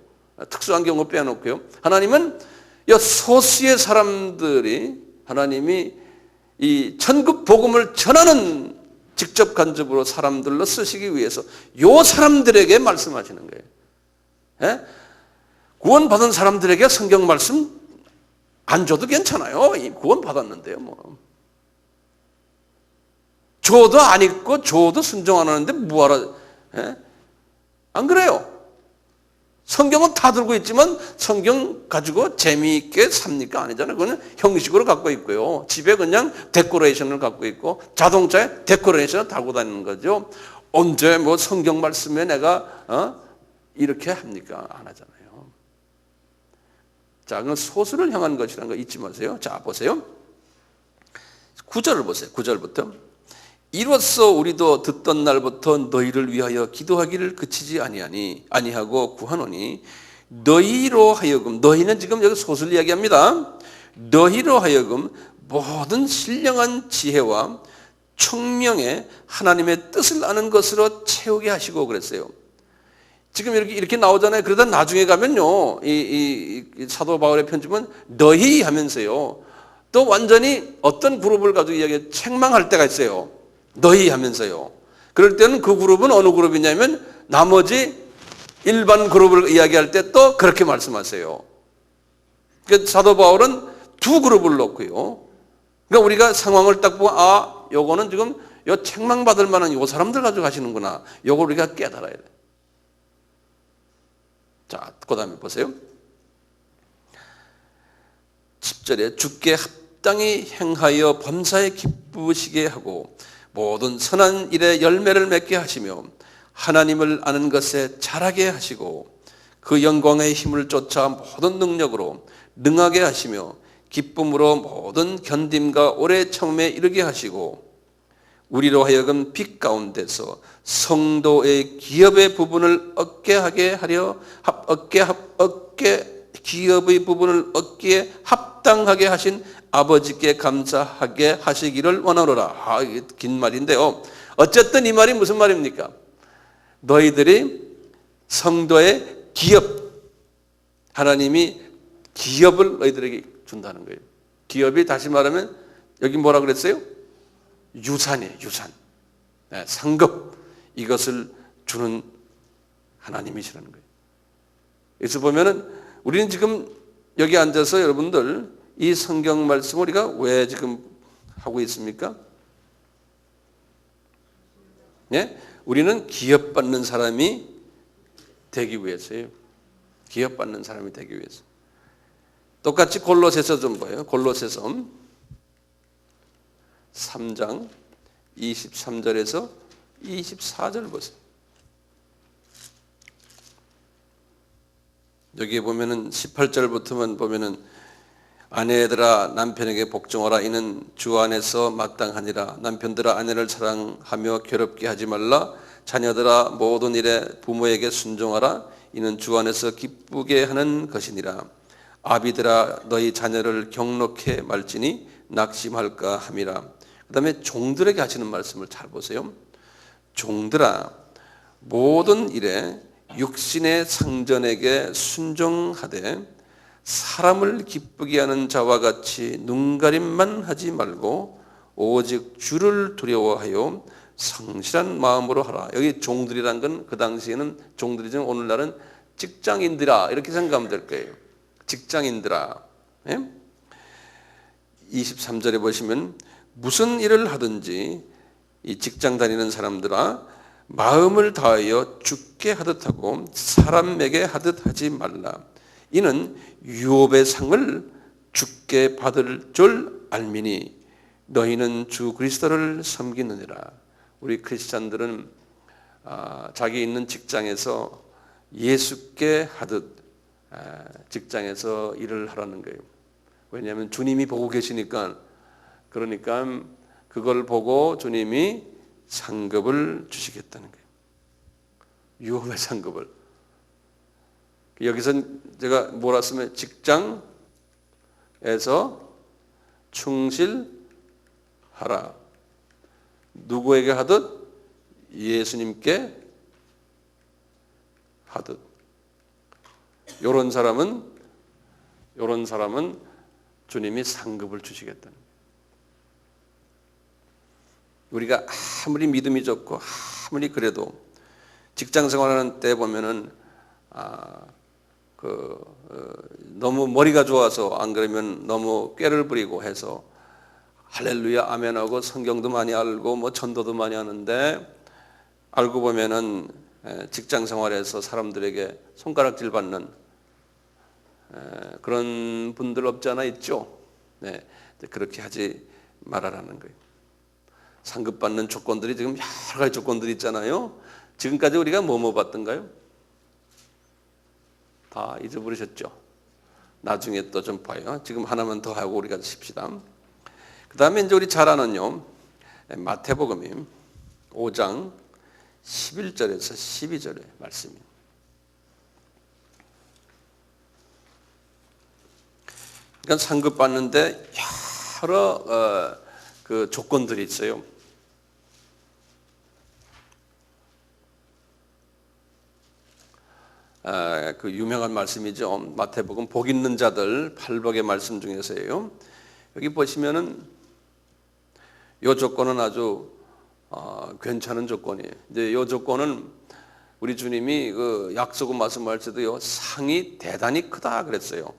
특수한 경우 빼놓고요. 하나님은 이 소수의 사람들이, 하나님이 이 천국 복음을 전하는 직접 간접으로 사람들로 쓰시기 위해서 요 사람들에게 말씀하시는 거예요. 예? 구원받은 사람들에게 성경 말씀, 안 줘도 괜찮아요. 구원 받았는데요. 뭐. 줘도 안 읽고 줘도 순종 안 하는데 뭐하러. 예? 안 그래요. 성경은 다 들고 있지만 성경 가지고 재미있게 삽니까? 아니잖아요. 그건 형식으로 갖고 있고요. 집에 그냥 데코레이션을 갖고 있고 자동차에 데코레이션을 달고 다니는 거죠. 언제 뭐 성경 말씀에 내가 이렇게 합니까? 안 하잖아요. 자, 그건 소수를 향한 것이라는 거 잊지 마세요. 자, 보세요. 9절을 보세요. 9절부터. 이로써 우리도 듣던 날부터 너희를 위하여 기도하기를 그치지 아니하고 구하노니 너희로 하여금, 너희는 지금 여기 소수를 이야기합니다. 너희로 하여금 모든 신령한 지혜와 총명에 하나님의 뜻을 아는 것으로 채우게 하시고 그랬어요. 지금 이렇게 나오잖아요. 그러다 나중에 가면요, 이 사도 바울의 편집은 너희 하면서요, 또 완전히 어떤 그룹을 가지고 이야기 책망할 때가 있어요. 너희 하면서요. 그럴 때는 그 그룹은 어느 그룹이냐면 나머지 일반 그룹을 이야기할 때 또 그렇게 말씀하세요. 그러니까 사도 바울은 두 그룹을 놓고요. 그러니까 우리가 상황을 딱 보고 요거는 지금 요 책망받을 만한 요 사람들 가지고 가시는구나. 요걸 우리가 깨달아야 돼. 자, 그 다음에 보세요. 10절에 주께 합당히 행하여 범사에 기쁘시게 하고 모든 선한 일에 열매를 맺게 하시며 하나님을 아는 것에 자라게 하시고 그 영광의 힘을 쫓아 모든 능력으로 능하게 하시며 기쁨으로 모든 견딤과 오래 참음에 이르게 하시고 우리로 하여금 빛 가운데서 성도의 기업의 부분을 기업의 부분을 얻기에 합당하게 하신 아버지께 감사하게 하시기를 원하노라. 이게 긴 말인데요. 어쨌든 이 말이 무슨 말입니까? 너희들이 성도의 기업, 하나님이 기업을 너희들에게 준다는 거예요. 기업이 다시 말하면 여기 뭐라 그랬어요? 유산이에요. 유산. 네, 상급. 이것을 주는 하나님이시라는 거예요. 여기서 보면은 우리는 지금 여기 앉아서 여러분들 이 성경 말씀 우리가 왜 지금 하고 있습니까? 예? 우리는 기업받는 사람이 되기 위해서예요. 기업받는 사람이 되기 위해서. 똑같이 골로새서 좀 봐요. 골로새서 3장 23절에서 24절 보세요. 여기에 보면은 18절부터만 보면은 아내들아 남편에게 복종하라. 이는 주 안에서 마땅하니라. 남편들아 아내를 사랑하며 괴롭게 하지 말라. 자녀들아 모든 일에 부모에게 순종하라. 이는 주 안에서 기쁘게 하는 것이니라. 아비들아 너희 자녀를 경록해 말지니 낙심할까 함이라. 그 다음에 종들에게 하시는 말씀을 잘 보세요. 종들아 모든 일에 육신의 상전에게 순종하되 사람을 기쁘게 하는 자와 같이 눈가림만 하지 말고 오직 주를 두려워하여 성실한 마음으로 하라. 여기 종들이란 건 그 당시에는 종들이지만 오늘날은 직장인들아 이렇게 생각하면 될 거예요. 직장인들아. 예? 23절에 보시면 무슨 일을 하든지 이 직장 다니는 사람들아 마음을 다하여 주께 하듯 하고 사람에게 하듯 하지 말라. 이는 유업의 상을 주께 받을 줄 알미니 너희는 주 그리스도를 섬기느니라. 우리 크리스찬들은 자기 있는 직장에서 예수께 하듯 직장에서 일을 하라는 거예요. 왜냐하면 주님이 보고 계시니까. 그러니까 그걸 보고 주님이 상급을 주시겠다는 거예요. 유업의 상급을. 여기선 제가 뭐라 쓰면 직장에서 충실하라. 누구에게 하듯? 예수님께 하듯. 요런 사람은 주님이 상급을 주시겠다는 거예요. 우리가 아무리 믿음이 좋고 아무리 그래도 직장 생활하는 때 보면은 너무 머리가 좋아서 안 그러면 너무 꾀를 부리고 해서 할렐루야 아멘하고 성경도 많이 알고 뭐 전도도 많이 하는데 알고 보면은 직장 생활에서 사람들에게 손가락질 받는 그런 분들 없지 않아 있죠. 네, 그렇게 하지 말아라는 거예요. 상급 받는 조건들이 지금 여러 가지 조건들이 있잖아요. 지금까지 우리가 뭐 봤던가요? 다 잊어버리셨죠? 나중에 또 좀 봐요. 지금 하나만 더 하고 우리가 쉽시다. 그 다음에 이제 우리 잘 아는요, 마태복음이 5장 11절에서 12절의 말씀입니다. 그러니까 상급 받는데 여러 그 조건들이 있어요. 그 유명한 말씀이죠. 마태복음 복 있는 자들 8복의 말씀 중에서예요. 여기 보시면은 이 조건은 아주 괜찮은 조건이에요. 이제 이 조건은 우리 주님이 그 약속은 말씀할 때도요, 상이 대단히 크다 그랬어요.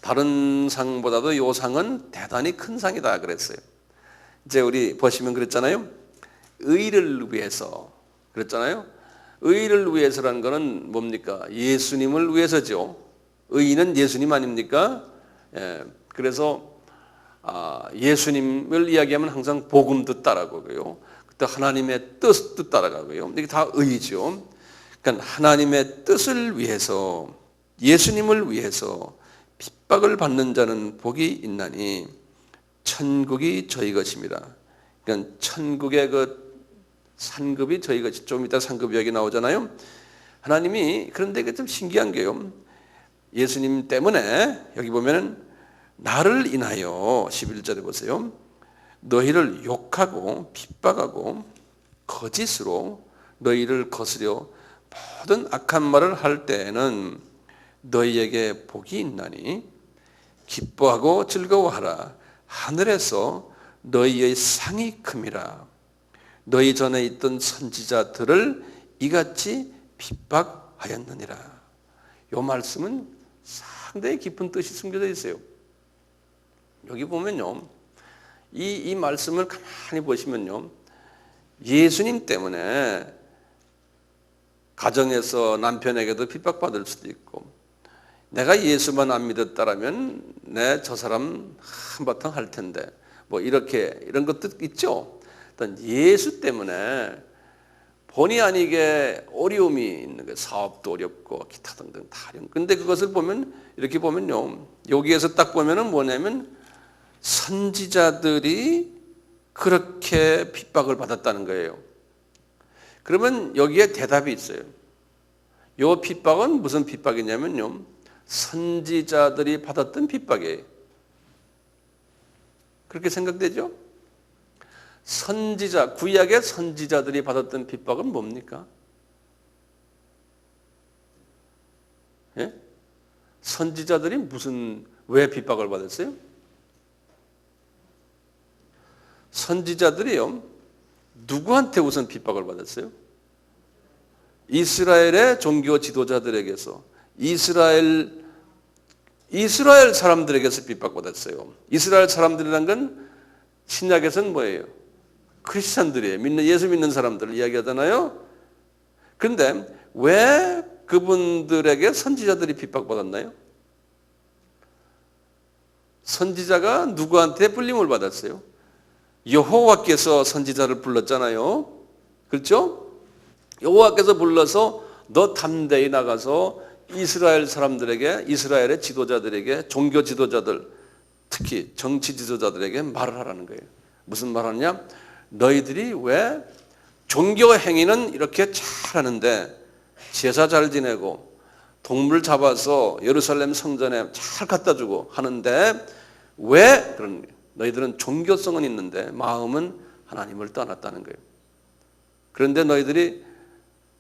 다른 상보다도 이 상은 대단히 큰 상이다 그랬어요. 이제 우리 보시면 그랬잖아요. 의를 위해서 그랬잖아요. 의를 위해서라는 것은 뭡니까? 예수님을 위해서죠. 의는 예수님 아닙니까? 그래서 예수님을 이야기하면 항상 복음 뜻따라고요. 또 하나님의 뜻 따라가고요. 이게 다 의죠. 그러니까 하나님의 뜻을 위해서, 예수님을 위해서 핍박을 받는 자는 복이 있나니 천국이 저희 것입니다. 그러니까 천국의 그 상급이 저희 것이, 좀 이따 상급 이야기 나오잖아요. 하나님이, 그런데 이게 좀 신기한 게요, 예수님 때문에 여기 보면은 나를 인하여 11절에 보세요. 너희를 욕하고 핍박하고 거짓으로 너희를 거스려 모든 악한 말을 할 때에는 너희에게 복이 있나니 기뻐하고 즐거워하라. 하늘에서 너희의 상이 큼이라. 너희 전에 있던 선지자들을 이같이 핍박하였느니라. 이 말씀은 상당히 깊은 뜻이 숨겨져 있어요. 여기 보면요, 이 말씀을 가만히 보시면요, 예수님 때문에 가정에서 남편에게도 핍박받을 수도 있고, 내가 예수만 안 믿었다라면 내 저 사람 한바탕 할 텐데, 뭐 이렇게 이런 것도 있죠. 일단 예수 때문에 본의 아니게 어려움이 있는 거예요. 사업도 어렵고 기타 등등 다 어려운. 근데 그것을 보면, 이렇게 보면요, 여기에서 딱 보면은 뭐냐면 선지자들이 그렇게 핍박을 받았다는 거예요. 그러면 여기에 대답이 있어요. 이 핍박은 무슨 핍박이냐면요, 선지자들이 받았던 핍박이에요. 그렇게 생각되죠? 선지자, 구약의 선지자들이 받았던 핍박은 뭡니까? 예? 선지자들이 왜 핍박을 받았어요? 선지자들이요, 누구한테 우선 핍박을 받았어요? 이스라엘의 종교 지도자들에게서, 이스라엘 사람들에게서 핍박받았어요. 이스라엘 사람들이란 건 신약에서는 뭐예요? 크리스찬들이에요. 예수 믿는 사람들을 이야기하잖아요. 그런데 왜 그분들에게 선지자들이 핍박받았나요? 선지자가 누구한테 불림을 받았어요? 여호와께서 선지자를 불렀잖아요. 그렇죠? 여호와께서 불러서 너 담대히 나가서 이스라엘 사람들에게, 이스라엘의 지도자들에게, 종교 지도자들, 특히 정치 지도자들에게 말을 하라는 거예요. 무슨 말 하느냐? 너희들이 왜 종교 행위는 이렇게 잘하는데, 제사 잘 지내고 동물 잡아서 예루살렘 성전에 잘 갖다 주고 하는데, 왜 그런, 너희들은 종교성은 있는데 마음은 하나님을 떠났다는 거예요. 그런데 너희들이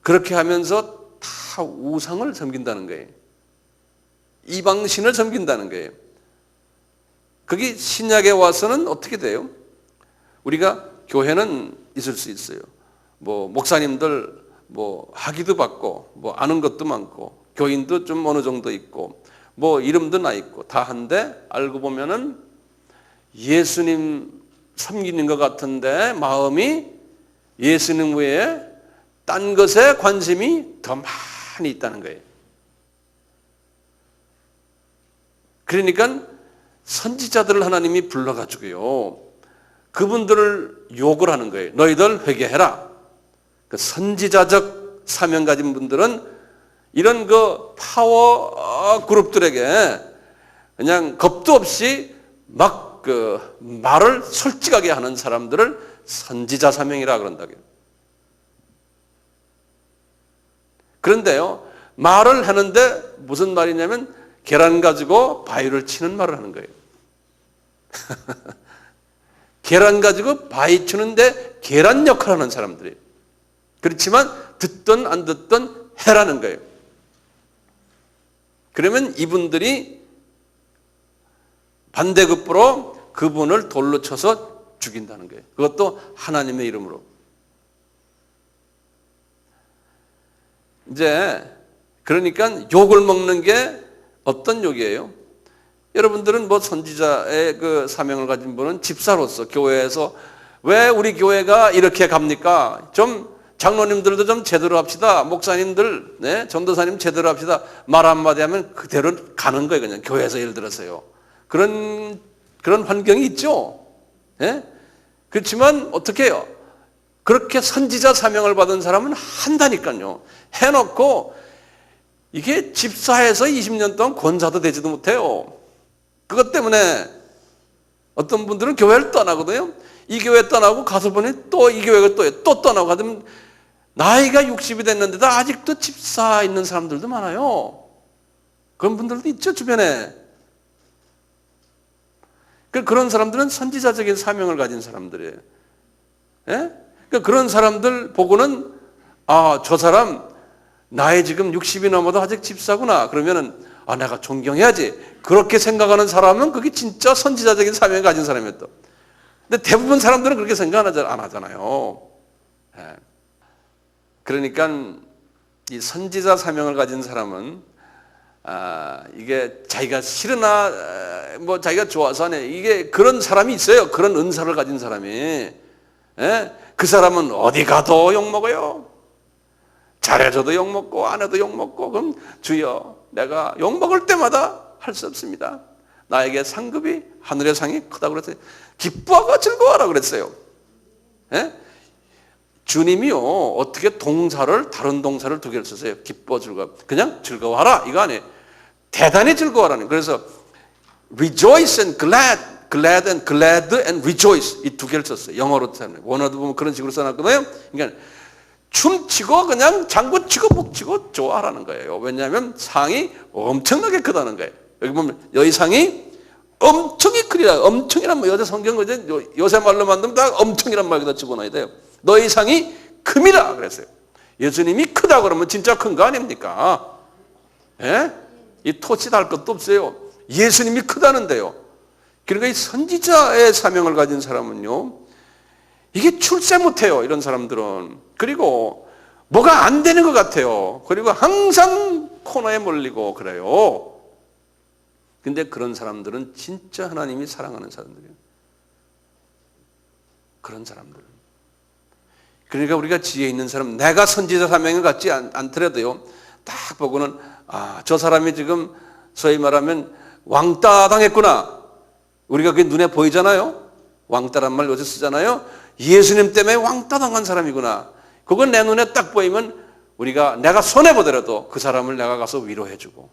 그렇게 하면서 다 우상을 섬긴다는 거예요. 이방신을 섬긴다는 거예요. 그게 신약에 와서는 어떻게 돼요? 우리가 교회는 있을 수 있어요. 뭐 목사님들 뭐 학위도 받고 뭐 아는 것도 많고 교인도 좀 어느 정도 있고 뭐 이름도 나 있고 다 한데 알고 보면은 예수님 섬기는 것 같은데 마음이 예수님 외에 딴 것에 관심이 더 많이 있다는 거예요. 그러니까 선지자들을 하나님이 불러가지고요, 그분들을 욕을 하는 거예요. 너희들 회개해라. 그 선지자적 사명 가진 분들은 이런 그 파워 그룹들에게 그냥 겁도 없이 막 그 말을 솔직하게 하는 사람들을 선지자 사명이라 그런다고요. 그런데요, 말을 하는데 무슨 말이냐면 계란 가지고 바위를 치는 말을 하는 거예요. 계란 가지고 바위 치는데 계란 역할을 하는 사람들이에요. 그렇지만 듣든 안 듣든 해라는 거예요. 그러면 이분들이 반대급부로 그분을 돌로 쳐서 죽인다는 거예요. 그것도 하나님의 이름으로. 이제 그러니까 욕을 먹는 게 어떤 욕이에요? 여러분들은 뭐 선지자의 그 사명을 가진 분은 집사로서 교회에서 왜 우리 교회가 이렇게 갑니까? 좀 장로님들도 좀 제대로 합시다. 목사님들, 네, 전도사님 제대로 합시다. 말 한마디 하면 그대로 가는 거예요. 그냥 교회에서 예를 들어서요. 그런 환경이 있죠. 네? 그렇지만 어떻게 해요? 그렇게 선지자 사명을 받은 사람은 한다니까요. 해놓고 이게 집사에서 20년 동안 권사도 되지도 못해요. 그것 때문에 어떤 분들은 교회를 떠나거든요. 이 교회 떠나고 가서 보니 또 이 교회가 또 떠나고 하면 나이가 60이 됐는데도 아직도 집사 있는 사람들도 많아요. 그런 분들도 있죠, 주변에. 그런 사람들은 선지자적인 사명을 가진 사람들이에요. 예? 그런 사람들 보고는 저 사람 나이 지금 60이 넘어도 아직 집사구나. 그러면은 내가 존경해야지. 그렇게 생각하는 사람은 그게 진짜 선지자적인 사명을 가진 사람이었다. 근데 대부분 사람들은 그렇게 생각 안 하잖아요. 예. 그러니까 이 선지자 사명을 가진 사람은 이게 자기가 싫으나 뭐 자기가 좋아서 하네. 이게 그런 사람이 있어요. 그런 은사를 가진 사람이. 예? 그 사람은 어디 가도 욕먹어요. 잘해줘도 욕먹고 안 해도 욕먹고. 그럼 주여, 내가 욕먹을 때마다 할 수 없습니다. 나에게 상급이 하늘의 상이 크다고 그랬어요. 기뻐하고 즐거워하라 그랬어요. 예? 주님이요, 어떻게 동사를 다른 동사를 두 개를 쓰세요? 기뻐 즐거워. 그냥 즐거워하라 이거 아니에요. 대단히 즐거워하라는. 그래서 rejoice and glad and rejoice 이 두 개를 썼어요. 영어로 써요. 원어도 보면 그런 식으로 써놨거든요. 그러니까 춤추고 그냥 장구치고 북치고 좋아하라는 거예요. 왜냐하면 상이 엄청나게 크다는 거예요. 여기 보면 여기 상이 엄청이 크리라. 엄청이란 말, 여자 성경 요새 말로 만들면 다 엄청이란 말 여기다 집어넣어야 돼요. 너희 상이 큼이라 그랬어요. 예수님이 크다 그러면 진짜 큰 거 아닙니까? 예? 이 토치 달 것도 없어요. 예수님이 크다는데요. 그러니까 이 선지자의 사명을 가진 사람은요, 이게 출세 못해요. 이런 사람들은. 그리고 뭐가 안 되는 것 같아요. 그리고 항상 코너에 몰리고 그래요. 근데 그런 사람들은 진짜 하나님이 사랑하는 사람들이에요. 그런 사람들. 그러니까 우리가 지혜 있는 사람, 내가 선지자 사명을 갖지 않더라도요, 딱 보고는 저 사람이 지금 소위 말하면 왕따 당했구나. 우리가 그게 눈에 보이잖아요. 왕따란 말 요새 쓰잖아요. 예수님 때문에 왕따 당한 사람이구나. 그건 내 눈에 딱 보이면 내가 손해보더라도 그 사람을 내가 가서 위로해주고,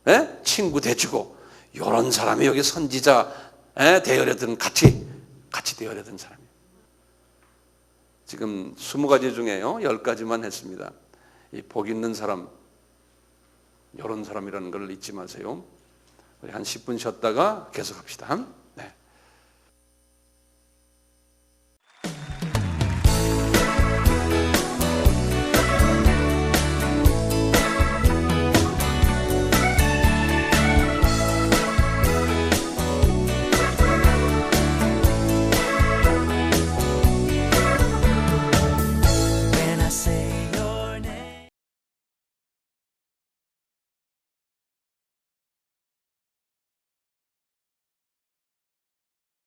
예? 친구 돼주고, 이런 사람이 여기 선지자 대열에든 같이 대열에든 사람이에요. 지금 20가지 중에요 10가지만 했습니다. 이 복 있는 사람, 이런 사람이라는 걸 잊지 마세요. 우리 한 10분 쉬었다가 계속합시다.